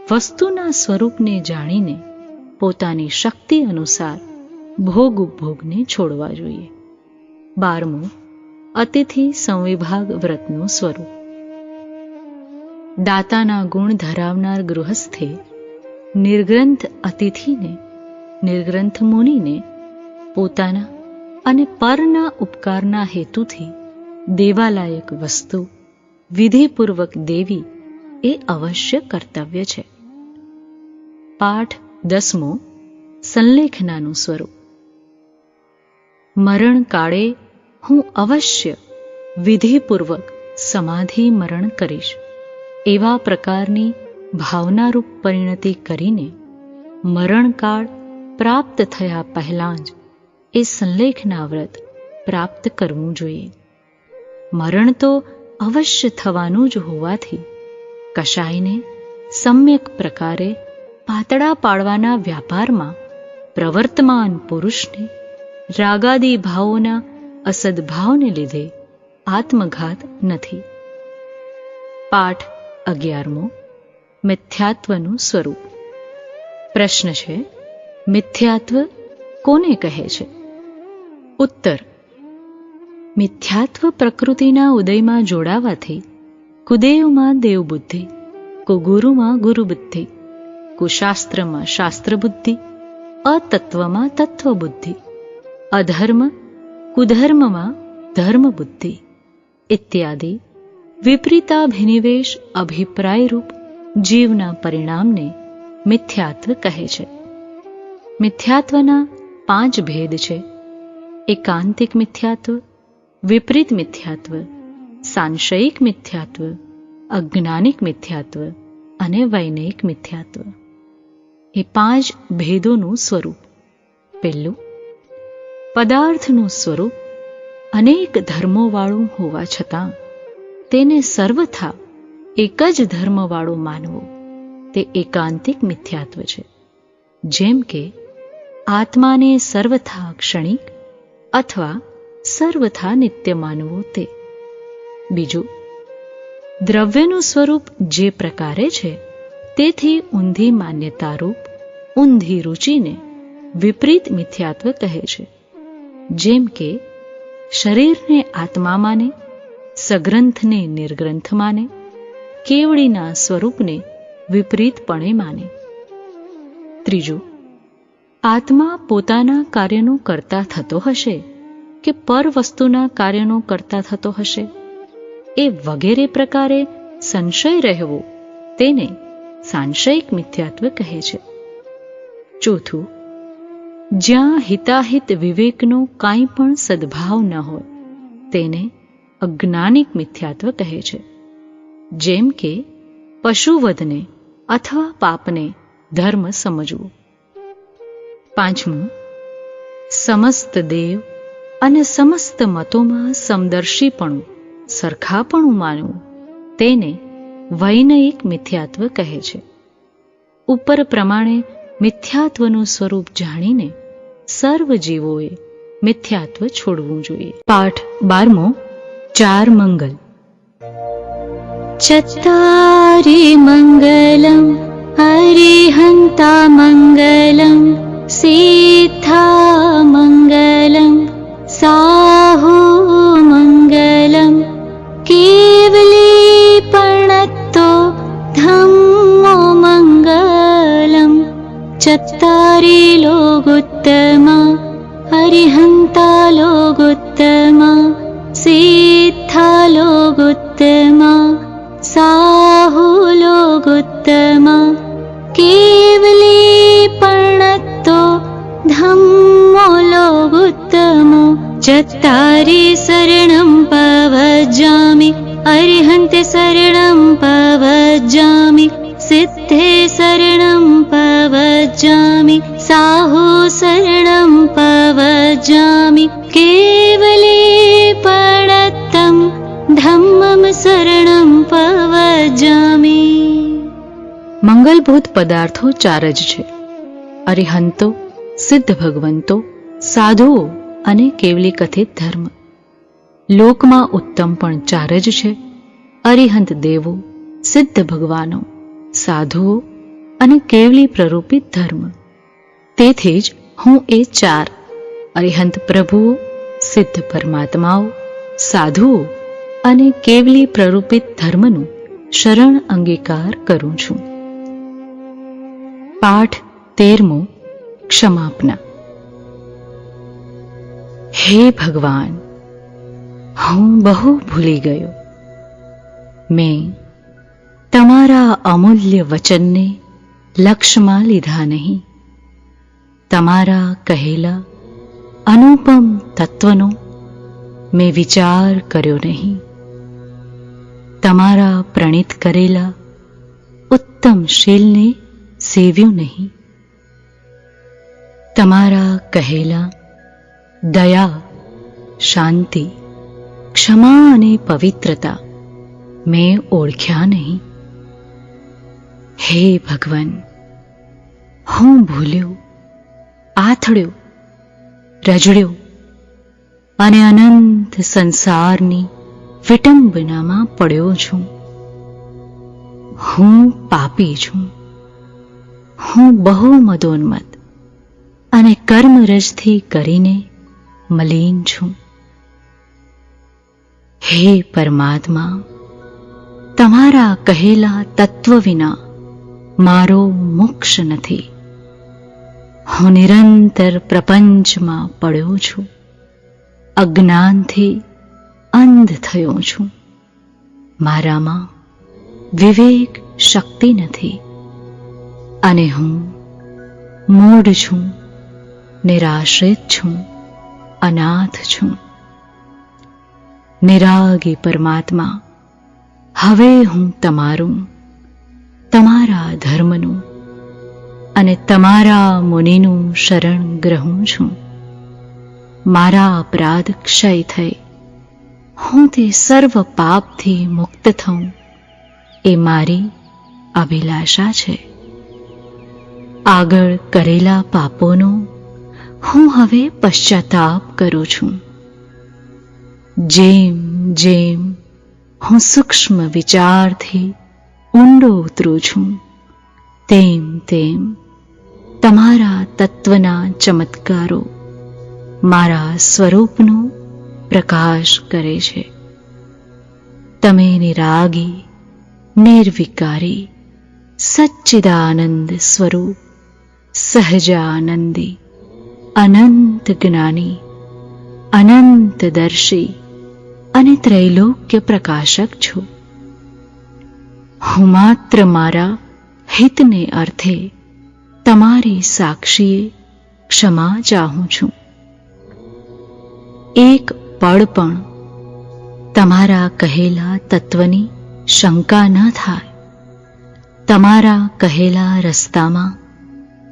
વસ્તુના સ્વરૂપને જાણીને પોતાની શક્તિ અનુસાર ભોગ ઉપભોગને છોડવા જોઈએ. 12મું, અતિથિ સંવિભાગ વ્રતનું સ્વરૂપ. દાતાના ગુણ ધરાવનાર ગૃહસ્થે નિર્ગ્રંથ અતિથિને, નિર્ગ્રંથ મુનિને પોતાના અને પરના ઉપકારના હેતુથી દેવાલાયક વસ્તુ વિધિપૂર્વક દેવી એ અવશ્ય કર્તવ્ય છે. પાઠ 10મો, સંલેખનાનું સ્વરૂપ. મરણ કાળે હું અવશ્ય વિધિપૂર્વક સમાધિ મરણ કરીશ એવા પ્રકારની ભાવનારૂપ પરિણતિ કરીને મરણકાળ પ્રાપ્ત થયા પહેલાં જ એ સંલેખના વ્રત પ્રાપ્ત કરવું જોઈએ. મરણ તો અવશ્ય થવાનું જ હોવાથી કશાયને સમ્યક પ્રકારે પાતળા પાડવાના વ્યાપારમાં પ્રવર્તમાન પુરુષને રાગાદી ભાવોના અસદભાવને લીધે આત્મઘાત નથી. પાઠ 11મો, મિથ્યાત્વનું સ્વરૂપ. પ્રશ્ન છે, મિથ્યાત્વ કોને કહે છે? ઉત્તર, મિથ્યાત્વ પ્રકૃતિના ઉદયમાં જોડાવાથી કુદેવમાં દેવબુદ્ધિ, કુગુરુમાં ગુરુબુદ્ધિ, કુશાસ્ત્રમાં શાસ્ત્રબુદ્ધિ, અતત્વમાં તત્વબુદ્ધિ, અધર્મ કુધર્મમાં ધર્મબુદ્ધિ ઇત્યાદિ વિપરીતાભિનિવેશ અભિપ્રાયરૂપ જીવના પરિણામને મિથ્યાત્વ કહે છે. મિથ્યાત્વના 5 ભેદ છે: એકાંતિક મિથ્યાત્વ, વિપરીત મિથ્યાત્વ, સાંશયિક મિથ્યાત્વ, અજ્ઞાનિક મિથ્યાત્વ અને વૈનયિક મિથ્યાત્વ. એ 5 ભેદોનું સ્વરૂપ. પહેલું, પદાર્થનું સ્વરૂપ અનેક ધર્મોવાળું હોવા છતાં તેને સર્વથા એક જ ધર્મવાળું માનવું તે એકાંતિક મિથ્યાત્વ છે. જેમ કે આત્માને સર્વથા ક્ષણિક અથવા સર્વથા નિત્ય માનવો તે. બીજું, દ્રવ્યનું સ્વરૂપ જે પ્રકારે છે તેથી ઊંધી માન્યતારૂપ ઊંધી રુચિને વિપરીત મિથ્યાત્વ કહે છે. જેમ કે શરીરને આત્મા માને, સગ્રંથને નિર્ગ્રંથ માને, કેવડીના સ્વરૂપને વિપરીતપણે માને. ત્રીજું, આત્મા પોતાના કાર્યનો કર્તા થતો હશે કે પર વસ્તુના કાર્યનો કર્તા થતો હશે, એ વગેરે પ્રકારે સંશય રહેવો તેને સાંશયિક મિથ્યાત્વ કહે છે. ચોથું, જ્યાં હિતાહિત વિવેકનો કાંઈ પણ સદ્ભાવ ન હોય તેને અજ્ઞાનિક મિથ્યાત્વ કહે છે. જેમ કે પશુવધને અથવા પાપને ધર્મ સમજવું. પાંચમું, સમસ્ત દેવ અને સમસ્ત મતોમાં સમદર્શીપણું, સરખાપણું માનવું તેને વૈનયિક મિથ્યાત્વ કહે છે. ઉપર પ્રમાણે મિથ્યાત્વનું સ્વરૂપ જાણીને સર્વ જીવોએ મિથ્યાત્વ છોડવું જોઈએ. પાઠ 12. 4 મંગલ. ચત્તારી મંગલમ હરિહંતા મંગલમ સિદ્ધા મંગલમ સાહુ મંગલમ કેવલી પણત્તો ધમ્મો મંગલમ. ચત્તારી લોગોત્તમા હરિહંતા લોગોત્તમા સિદ્ધા લોગોત્તમા સાહુ લોગોત્તમા કેવલી પણત્તો ધમ્મો લોગોત્તમો. ચત્તારી શરણં પવજ્જામિ અરિહંતે શરણં પવજ્જામિ સિદ્ધે શરણં પવજ્જામિ સાહુ શરણં પવજ્જામિ કેવલી પણત્તં ધમ્મં શરણં પવજ્જામિ. મંગલભૂત પદાર્થો 4 જ છે: અરિહંતો, સિદ્ધ ભગવંતો, સાધુઓ અને કેવલી કથિત ધર્મ. લોકમાં ઉત્તમ પણ 4 જ છે: અરિહંત દેવો, સિદ્ધ ભગવાનો, સાધુઓ અને કેવલી પ્રરૂપિત ધર્મ. તેથી જ હું એ 4 અરિહંત પ્રભુઓ, સિદ્ધ પરમાત્માઓ, સાધુઓ અને કેવલી પ્રરૂપિત ધર્મનું શરણ અંગીકાર કરું છું. પાઠ 13. ક્ષમાપના. હે ભગવાન, હું બહુ ભૂલી ગયો. મેં તમારા અમૂલ્ય વચનને લક્ષ્યમાં લીધા નહીં. તમારા કહેલા અનુપમ તત્વનો મેં વિચાર કર્યો નહીં. તમારા પ્રણીત કરેલા ઉત્તમ શીલને સેવ્યું નહીં. તમારા કહેલા દયા, શાંતિ, ક્ષમા અને પવિત્રતા મેં ઓળખ્યા નહીં. હે ભગવાન, હું ભૂલ્યો, આથડ્યો, રજડ્યો અને અનંત સંસારની વિટંબનામાં પડ્યો છું. હું પાપી છું. હું બહુ મદોન્મત્ત અને કર્મરજથી કરીને મલિન છું. હે પરમાત્મા, તમારા કહેલા તત્વ વિના મારો મોક્ષ નથી. હું નિરંતર પ્રપંચમાં પડ્યો છું. અજ્ઞાનથી અંધ થયો છું. મારામાં વિવેક શક્તિ નથી અને હું મૂઢ છું, નિરાશ્રિત છું, અનાથ છું. નિરાગી પરમાત્મા, હવે હું તમારું, તમારા ધર્મનું અને તમારા મુનિનું શરણ ગ્રહું છું. મારા અપરાધ ક્ષય થઈ હું તે સર્વ પાપથી મુક્ત થઉં એ મારી અભિલાષા છે. આગળ કરેલા પાપોનો હું હવે પશ્ચાતાપ કરું છું. જેમ જેમ હું સૂક્ષ્મ વિચારથી ઊંડો ઉતરું છું, તેમ તેમ તમારા તત્વના ચમત્કારો મારા સ્વરૂપનો પ્રકાશ કરે છે. તમે નિરાગી, નિર્વિકારી, સચ્ચિદાનંદ સ્વરૂપ, સહજાનંદી, અનંત જ્ઞાની, અનંતદર્શી અને ત્રૈલોક્ય પ્રકાશક છો. હું માત્ર મારા હિતને અર્થે તમારી સાક્ષીએ ક્ષમા ચાહું છું. એક પળ પણ તમારા કહેલા તત્વની શંકા ન થાય. તમારા કહેલા રસ્તામાં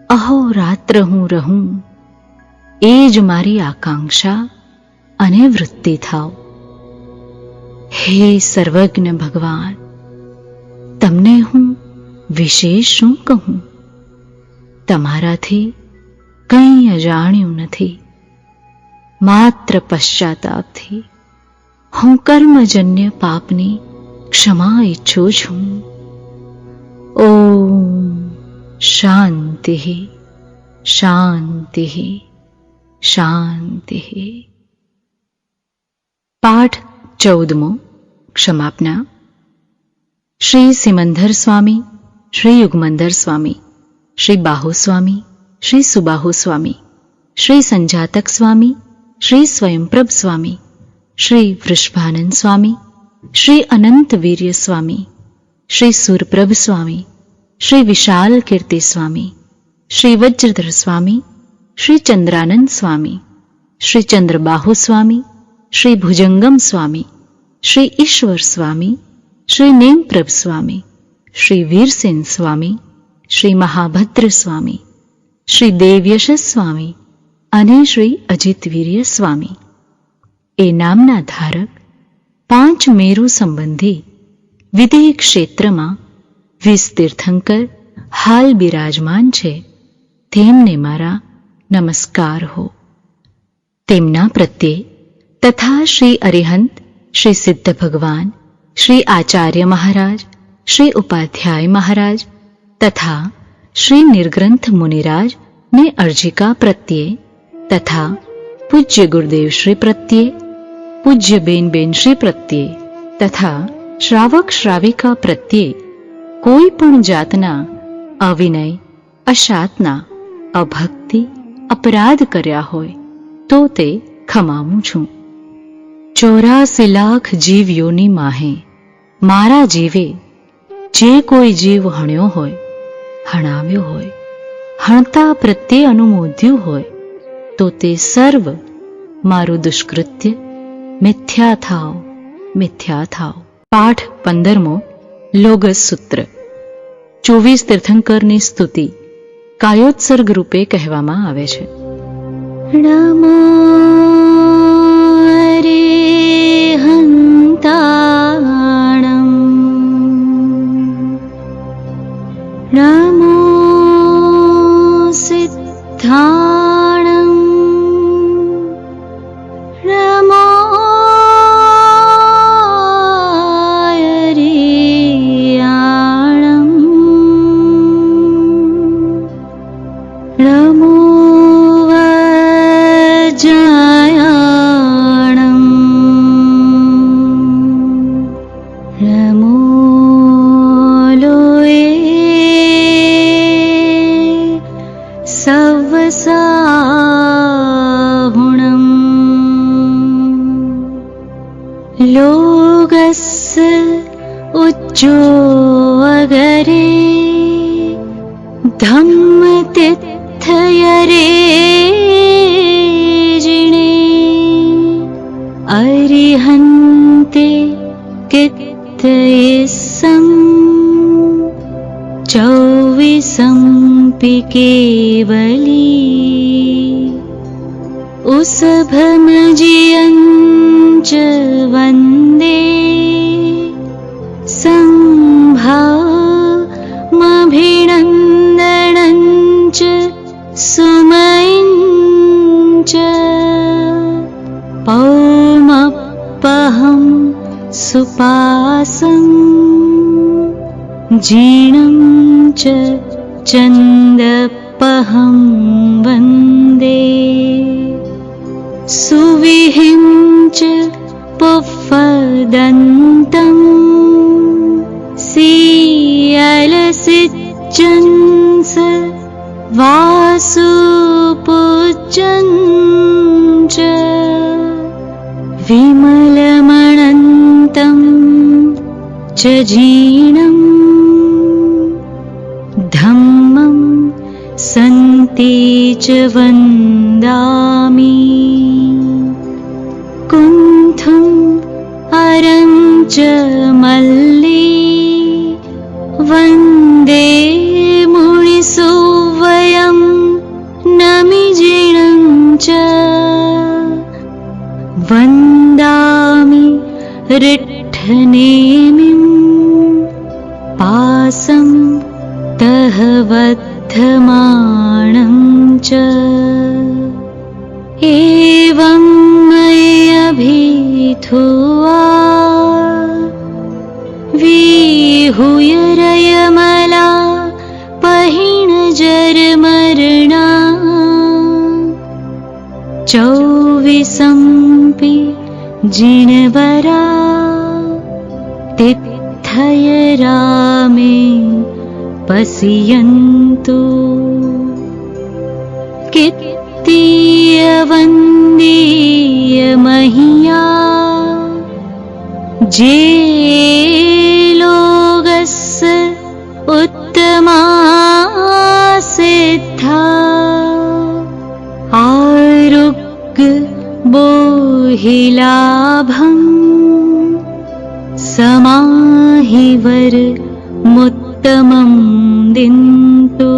અહોરાત્ર હું રહું, એ જ મારી આકાંક્ષા અને વૃત્તિ થાવ. હે સર્વજ્ઞ ભગવાન, તમને હું વિશેષ શું કહું? તમારાથી કંઈ અજાણ્યું નથી. માત્ર પશ્ચાતાપથી હું કર્મજન્ય પાપની ક્ષમા ઈચ્છું છું. ઓમ શાંતિ શાંતિ શાંતિ. પાઠ 14મો ક્ષમાપના. શ્રી સિમંદર સ્વામી, શ્રી યુગમંદર સ્વામી, શ્રી બાહુ સ્વામી, શ્રી સુબાહુ સ્વામી, શ્રી સંજાતક સ્વામી, શ્રી સ્વયંપ્રભ સ્વામી, શ્રી વૃષભાનંદ સ્વામી, શ્રી અનંતવીર્ય સ્વામી, શ્રી સુરપ્રભ સ્વામી, શ્રી વિશાલ કીર્તિ સ્વામી, શ્રી વજ્રધર સ્વામી, શ્રી ચંદ્રાનંદ સ્વામી, શ્રી ચંદ્રબાહુ સ્વામી, શ્રી ભુજંગમ સ્વામી, શ્રી ઈશ્વર સ્વામી, શ્રી નેમપ્રભ સ્વામી, શ્રી વીરસેન સ્વામી, શ્રી મહાભદ્ર સ્વામી, શ્રી દેવયશસ સ્વામી અને શ્રી અજિતવીર્ય સ્વામી. એ નામના ધારક 5 મેરુ સંબંધી વિદેહ ક્ષેત્રમાં 20 તીર્થંકર હાલ બિરાજમાન છે. તેમને મારા નમસ્કાર હો. તેમના પ્રત્યે તથા શ્રી અરિહંત, શ્રી સિદ્ધ ભગવાન, શ્રી આચાર્ય મહારાજ, શ્રી ઉપાધ્યાય મહારાજ તથા શ્રી નિર્ગ્રંથ મુનિરાજ ને અર્જિકા પ્રત્યે તથા પૂજ્ય ગુરુદેવ શ્રી પ્રત્યે, પૂજ્ય બેન શ્રી પ્રત્યે તથા શ્રાવક શ્રાવિકા પ્રત્યે કોઈ પણ જાતના અવિનય, અશાતના, અભક્તિ, અપરાધ કર્યા હોય તો તે ખમાવું છું. 84 લાખ જીવયોની માહે મારા જીવે જે કોઈ જીવ હણ્યો હોય, હણાવ્યો હોય, હણતા પ્રત્યે અનુમોદ્યું હોય તો તે સર્વ મારું દુષ્કૃત્ય મિથ્યા થાવ, મિથ્યા થાવ. પાઠ 15મો લોગસ સૂત્ર. 24 તીર્થંકરની સ્તુતિ કાયોત્સર્ગ રૂપે કહેવામાં આવે છે. નમો હંતાણમ, નમો સિદ્ધાણમ, નમો યરિયાણમ, નમો વજ્રાયાણમ, નમો લોએ સવસાહુણમ, લોગસ ઉચ્ચો અગરે ધમ્મતિથયરે જીણે, અરિહંતે કિત્તયસં 24 કેવલી, ઉસભમજિયં ચ વંદે સંભામભિનંદनं ચ સુમયં ચ પૌમપ્પ जीर्णं च चन्दपहं वन्दे सुविहिं च पुफ्फदन्तं सीयलसिच्चन्स वासुपूज्यं च विमलमणन्तं च जीर्णं धम्मं सन्ति च वन्दामि कुन्थम् अरं च मल्ली वन्दे मुनिसुवयं नमिजिणं च वन्दामि रिट्ठनेमिं पासं दहवद्धमाणं च एवं मय्यभिथुवा विहूय रयमला पहिणजरमरणा चौविसंपि जिनवरा तिथय रामे पश्यन्तु कित्तीयवन्दीय मह्या जे लोगस्य उत्तमा सिद्धा आरुग्य बोहिलाभं समाहिवर मुत्तमं दिन्तु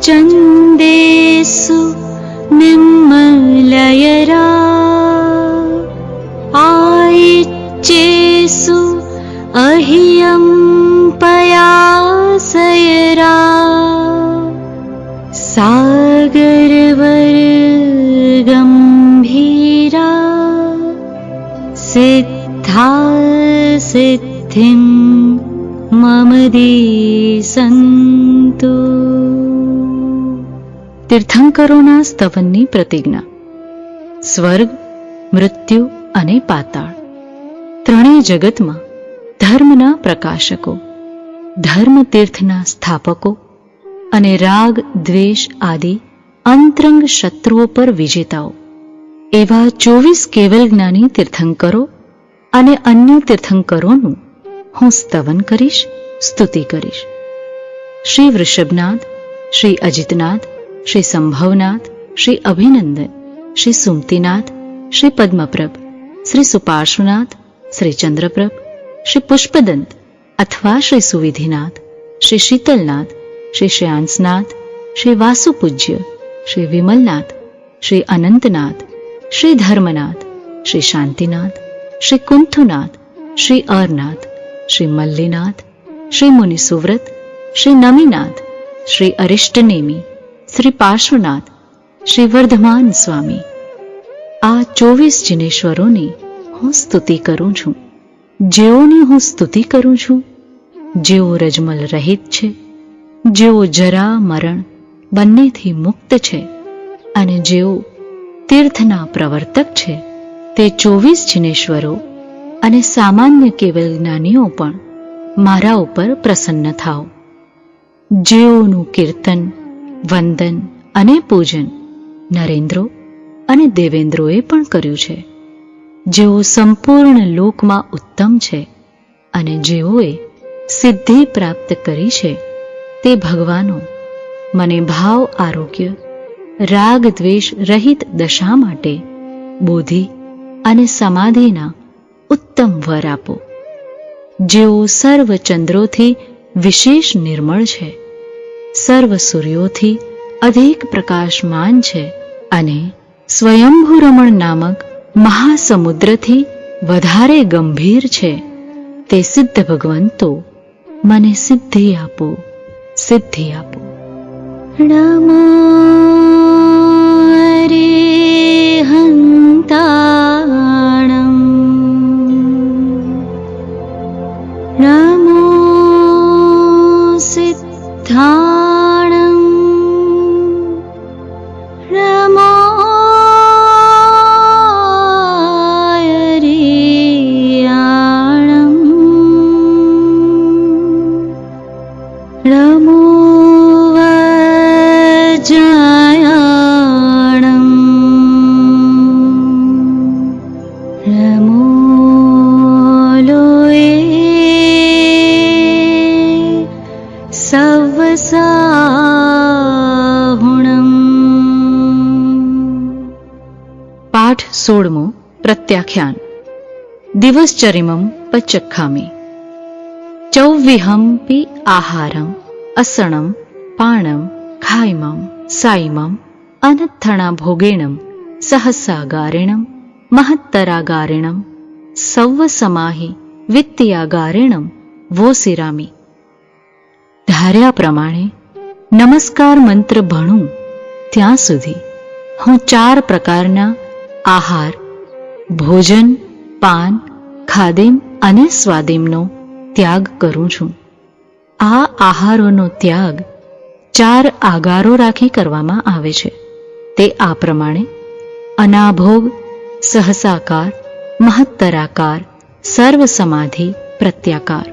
चन्देषु निर्मलयरा आयिच्चेषु अह्यं पयासयरा सागरवर गम्भीरा सिद्धा सिद्धिं मम दिशन्तु। તીર્થંકરોના સ્તવનની પ્રતિજ્ઞા. સ્વર્ગ, મૃત્યુ અને પાતાળ ત્રણેય જગતમાં ધર્મના પ્રકાશકો, ધર્મતીર્થના સ્થાપકો અને રાગ દ્વેષ આદિ અંતરંગ શત્રુઓ પર વિજેતાઓ એવા 24 કેવલ જ્ઞાની તીર્થંકરો અને અન્ય તીર્થંકરોનું હું સ્તવન કરીશ, સ્તુતિ કરીશ. શ્રી વૃષભનાથ, શ્રી અજિતનાથ, શ્રી સંભવનાથ, શ્રી અભિનંદન, શ્રી સુમતિનાથ, શ્રી પદ્મપ્રભ, શ્રી સુપાર્શ્વનાથ, શ્રી ચંદ્રપ્રભ, શ્રી પુષ્પદંત અથવા શ્રી સુવિધિનાથ, શ્રી શીતલનાથ, શ્રી શ્રેયાંસનાથ, શ્રી વાસુપૂજ્ય, શ્રી વિમલનાથ, શ્રી અનંતનાથ, શ્રી ધર્મનાથ, શ્રી શાંતિનાથ, શ્રી કુંથુનાથ, શ્રી અરનાથ, શ્રી મલ્લીનાથ, શ્રી મુનિસુવ્રત, શ્રી નમીનાથ, શ્રી અરિષ્ટનેમી, શ્રી પાર્શ્વનાથ, શ્રી વર્ધમાન સ્વામી. આ 24 જિનેશ્વરોની હું સ્તુતિ કરું છું. જેઓની હું સ્તુતિ કરું છું, જેઓ રજમલ રહિત છે, જેઓ જરા મરણ બંનેથી મુક્ત છે અને જેઓ તીર્થના પ્રવર્તક છે, તે 24 જિનેશ્વરો અને સામાન્ય કેવલ જ્ઞાનીઓ પણ મારા ઉપર પ્રસન્ન થાઓ. જેઓનું કીર્તન, વંદન અને પૂજન નરેન્દ્રો અને દેવેન્દ્રોએ પણ કર્યું છે, જેઓ સંપૂર્ણ લોકમાં ઉત્તમ છે અને જેઓએ સિદ્ધિ પ્રાપ્ત કરી છે, તે ભગવાનો મને ભાવ આરોગ્ય, રાગ દ્વેષ રહિત દશા માટે બોધિ અને સમાધિના ઉત્તમ વર આપો. જેઓ સર્વ ચંદ્રોથી વિશેષ નિર્મળ છે, સર્વ સૂર્યોથી અધિક પ્રકાશમાન છે અને સ્વયંભુ રમણ નામક મહાસમુદ્રથી વધારે ગંભીર છે, તે સિદ્ધ ભગવંતો મને સિદ્ધિ આપો, સિદ્ધિ આપો. નમો અરિહંતાણં વિધાણમ રમાયરિયાણમ રમો વજ્જાયાણમ રમો લોએ સવસાહુણમ. પાઠ 16. પ્રત્યાખ્યાન. દિવશ્ચરિમં પચક્ખામિ ચૌવિહંપિ આહારમ અસણમ પાણમ ખાયમમ સાયમમ અનથણા ભોગેણમ સહસાગારેણમ મહત્તરાગારેણમ સૌવસમાહિ વિત્તિયાગારેણમ વોસિરામિ. ધાર્યા પ્રમાણે નમસ્કાર મંત્ર ભણું ત્યાં સુધી હું 4 પ્રકારના આહાર, ભોજન, પાન, ખાદેમ અને સ્વાદેમનો ત્યાગ કરું છું. આ આહારોનો ત્યાગ 4 આગારો રાખી કરવામાં આવે છે. તે આ પ્રમાણે: અનાભોગ, સહસાકાર, મહત્તરાકાર, સર્વસમાધિ, પ્રત્યાકાર.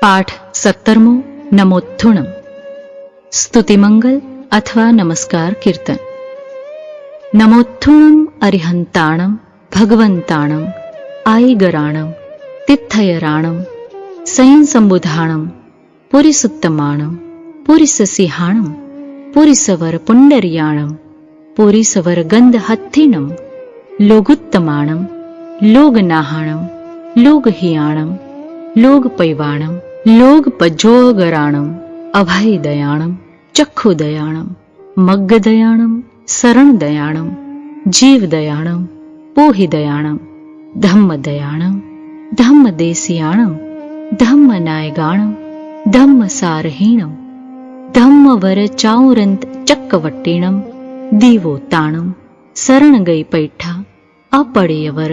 પાઠ 17. નમોત્થુણમ. સ્તુતિમંગલ અથવા નમસ્કાર કીર્તન. નમોત્થુણમ અરિહંતાણમ ભગવંતાણમ આઈગરાણમ તિથયરાણમ સંસંબુધાણમ પુરીસુત્તમાણમ પુરીસસિંહાણમ પુરીસવર પુંડરિયાણમ પુરીસવર ગંધહત્થિણમ લોગુત્તમાણમ લોગનાહાણમ લોગહિયાણમ લોગપૈવાણમ લોગપજોગરાણમ અભયદયાણમ ચક્ષુદયાણમ મગ્ગદયાણમ શરણદયાણમ જીવદયાણમ પોહિદયાણમ ધમ્મદયાણમ ધમ્મદેશિયાણમ ધમ્મનાયગાણમ ધમ્મસારહીણમ ધમ્મવરચાઉરંત ચક્કવટ્ટીણમ દીવોતાણમ શરણગઈ પૈઠા અપડેયવર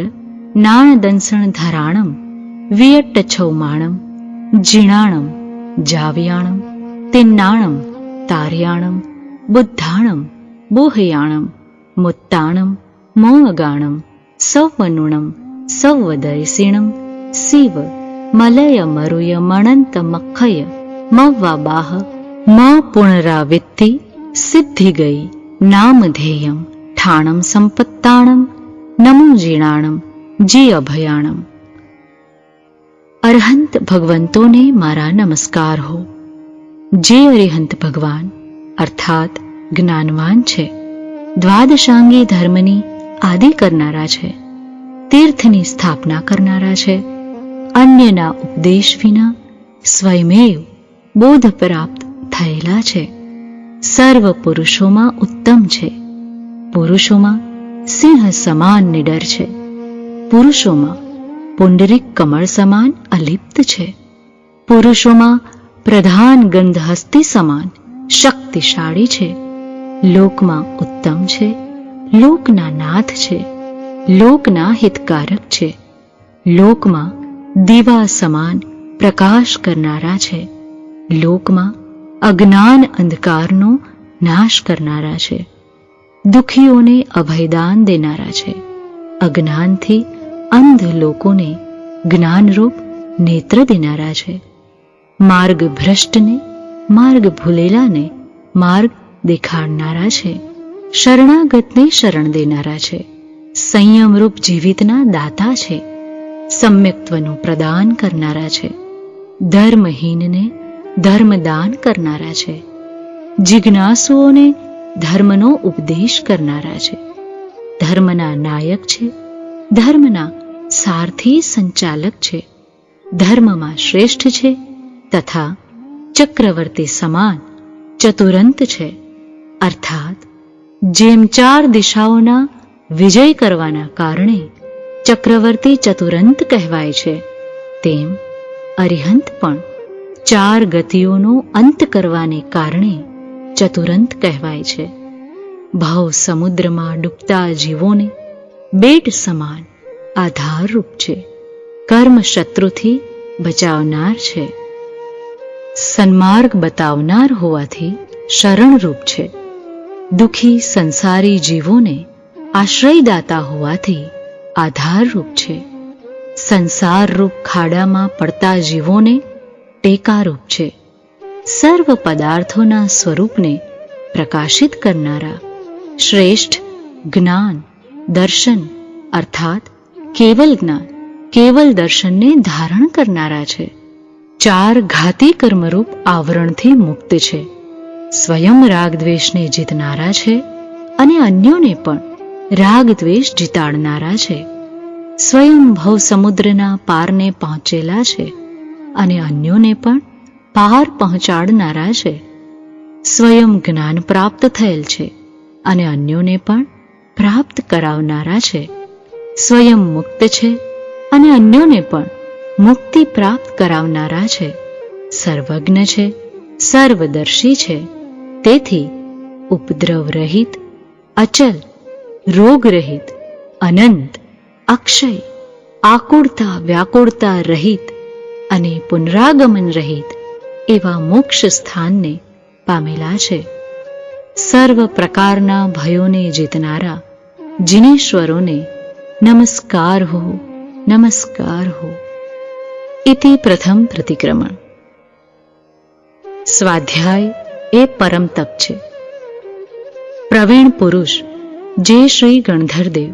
નાણદંસણ ધરાણમ વિયટ્ટછૌમાણમ જીણાણમ જાવ્યાણમ તિન્નાણમ તાર્યાણમ બુદ્ધાણમ બોહયાણમ મુત્તાણમ મોગાણમ સૌવનુણમ સૌવદયસીણમ શિવ મલય મરુય મણંત મખય મવ્વાબાહ મ પુનરાવિત્તિ સિદ્ધિ ગઈ નામધેયમ ઠાણમ સંપત્તાણમ નમો જીણાણમ જી અભયાણમ. અરહંત ભગવંતોને મારા નમસ્કાર હો. જે અરિહંત ભગવાન અર્થાત જ્ઞાનવાન છે, દ્વાદશાંગી ધર્મની આદિ કરનારા છે, તીર્થની સ્થાપના કરનારા છે, અન્યના ઉપદેશ વિના સ્વયમેવ બોધ પ્રાપ્ત થયેલા છે, સર્વ પુરુષોમાં ઉત્તમ છે, પુરુષોમાં સિંહ સમાન નિડર છે, પુરુષોમાં પુંડરીક કમળ સમાન અલિપ્ત છે, પુરુષોમાં પ્રધાન ગંધહસ્તી સમાન શક્તિશાળી છે, લોકમાં ઉત્તમ છે, લોકના નાથ છે, લોકના હિતકારક છે, લોકમાં દીવા સમાન પ્રકાશ કરનારા છે, લોકમાં અજ્ઞાન અંધકારનો નાશ કરનારા છે, દુખીઓને અભયદાન દેનારા છે, અજ્ઞાનથી અંધ લોકોને જ્ઞાનરૂપ નેત્ર દેનારા છે, માર્ગ ભ્રષ્ટને માર્ગ ભૂલેલાને માર્ગ દેખાડનારા છે, શરણાગતને શરણ દેનારા છે, સંયમરૂપ જીવિતના દાતા છે, સમ્યક્ત્વનું પ્રદાન કરનારા છે, ધર્મહીનને ધર્મદાન કરનારા છે, જિજ્ઞાસુઓને ધર્મનો ઉપદેશ કરનારા છે, ધર્મના નાયક છે, ધર્મના સારથી સંચાલક છે, ધર્મમાં શ્રેષ્ઠ છે તથા ચક્રવર્તી સમાન ચતુરંત છે. અર્થાત જેમ 4 દિશાઓના વિજય કરવાના કારણે ચક્રવર્તી ચતુરંત કહેવાય છે, તેમ અરિહંત પણ 4 ગતિઓનો અંત કરવાને કારણે ચતુરંત કહેવાય છે. ભાવ સમુદ્રમાં ડૂબતા જીવોને બેટ સમાન આધારરૂપ છે, કર્મ શત્રુથી બચાવનાર છે. સન્માર્ગ બતાવનાર હોવાથી શરણરૂપ છે. દુઃખી સંસારી જીવોને આશ્રયદાતા હોવાથી આધારરૂપ છે. સંસારરૂપ ખાડામાં પડતા જીવોને ટેકારૂપ છે. સર્વ પદાર્થોના સ્વરૂપને પ્રકાશિત કરનારા શ્રેષ્ઠ જ્ઞાન દર્શન અર્થાત કેવલ જ્ઞાન કેવલ દર્શનને ધારણ કરનારા છે. 4 ઘાતી કર્મરૂપ આવરણથી મુક્ત છે. સ્વયં રાગદ્વેષને જીતનારા છે અને અન્યોને પણ રાગદ્વેષ જીતાડનારા છે. સ્વયં ભવ સમુદ્રના પારને પહોંચેલા છે અને અન્યોને પણ પાર પહોંચાડનારા છે. સ્વયં જ્ઞાન પ્રાપ્ત થયેલ છે અને અન્યોને પણ પ્રાપ્ત કરાવનારા છે. સ્વયં મુક્ત છે અને અન્યોને પણ મુક્તિ પ્રાપ્ત કરાવનારા છે. સર્વજ્ઞ છે, સર્વદર્શી છે. તેથી ઉપદ્રવ રહિત, અચલ, રોગ રહિત, અનંત, અક્ષય, આકુળતા વ્યાકુળતા રહિત અને પુનરાગમન રહિત એવા મોક્ષ સ્થાનને પામેલા છે. સર્વ પ્રકારના ભયોને જીતનારા જિનેશ્વરોને નમસ્કાર હો, નમસ્કાર હો. ઇતિ પ્રથમ પ્રતિક્રમણ. સ્વાધ્યાય એ પરમ તપ છે. પ્રવીણ પુરુષ જે શ્રી ગણધરદેવ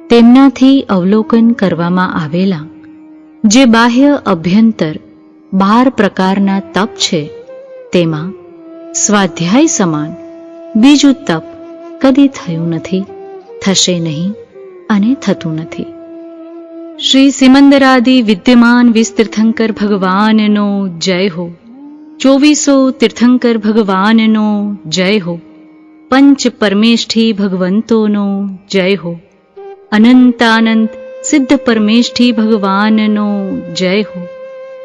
તેમનાથી અવલોકન કરવામાં આવેલા જે બાહ્ય અભ્યંતર 12 પ્રકારના તપ છે તેમાં સ્વાધ્યાય સમાન બીજું તપ કદી થયું નથી, થશે નહીં અને થતું નથી. શ્રી સિમંદરાદિ વિદ્યમાન વિસ્તીર્થંકર ભગવાનનો જય હો. 2400 તીર્થંકર ભગવાનનો જય હો. પંચ પરમેષ્ઠી ભગવંતોનો જય હો. અનંતાનંત સિદ્ધ પરમેષ્ઠી ભગવાનનો જય હો.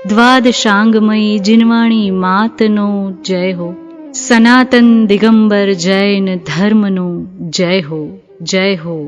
દ્વાદશાંગમયી જીનવાણી માતનો જય હો. સનાતન દિગંબર જૈન ધર્મનો જય હો, જય હો.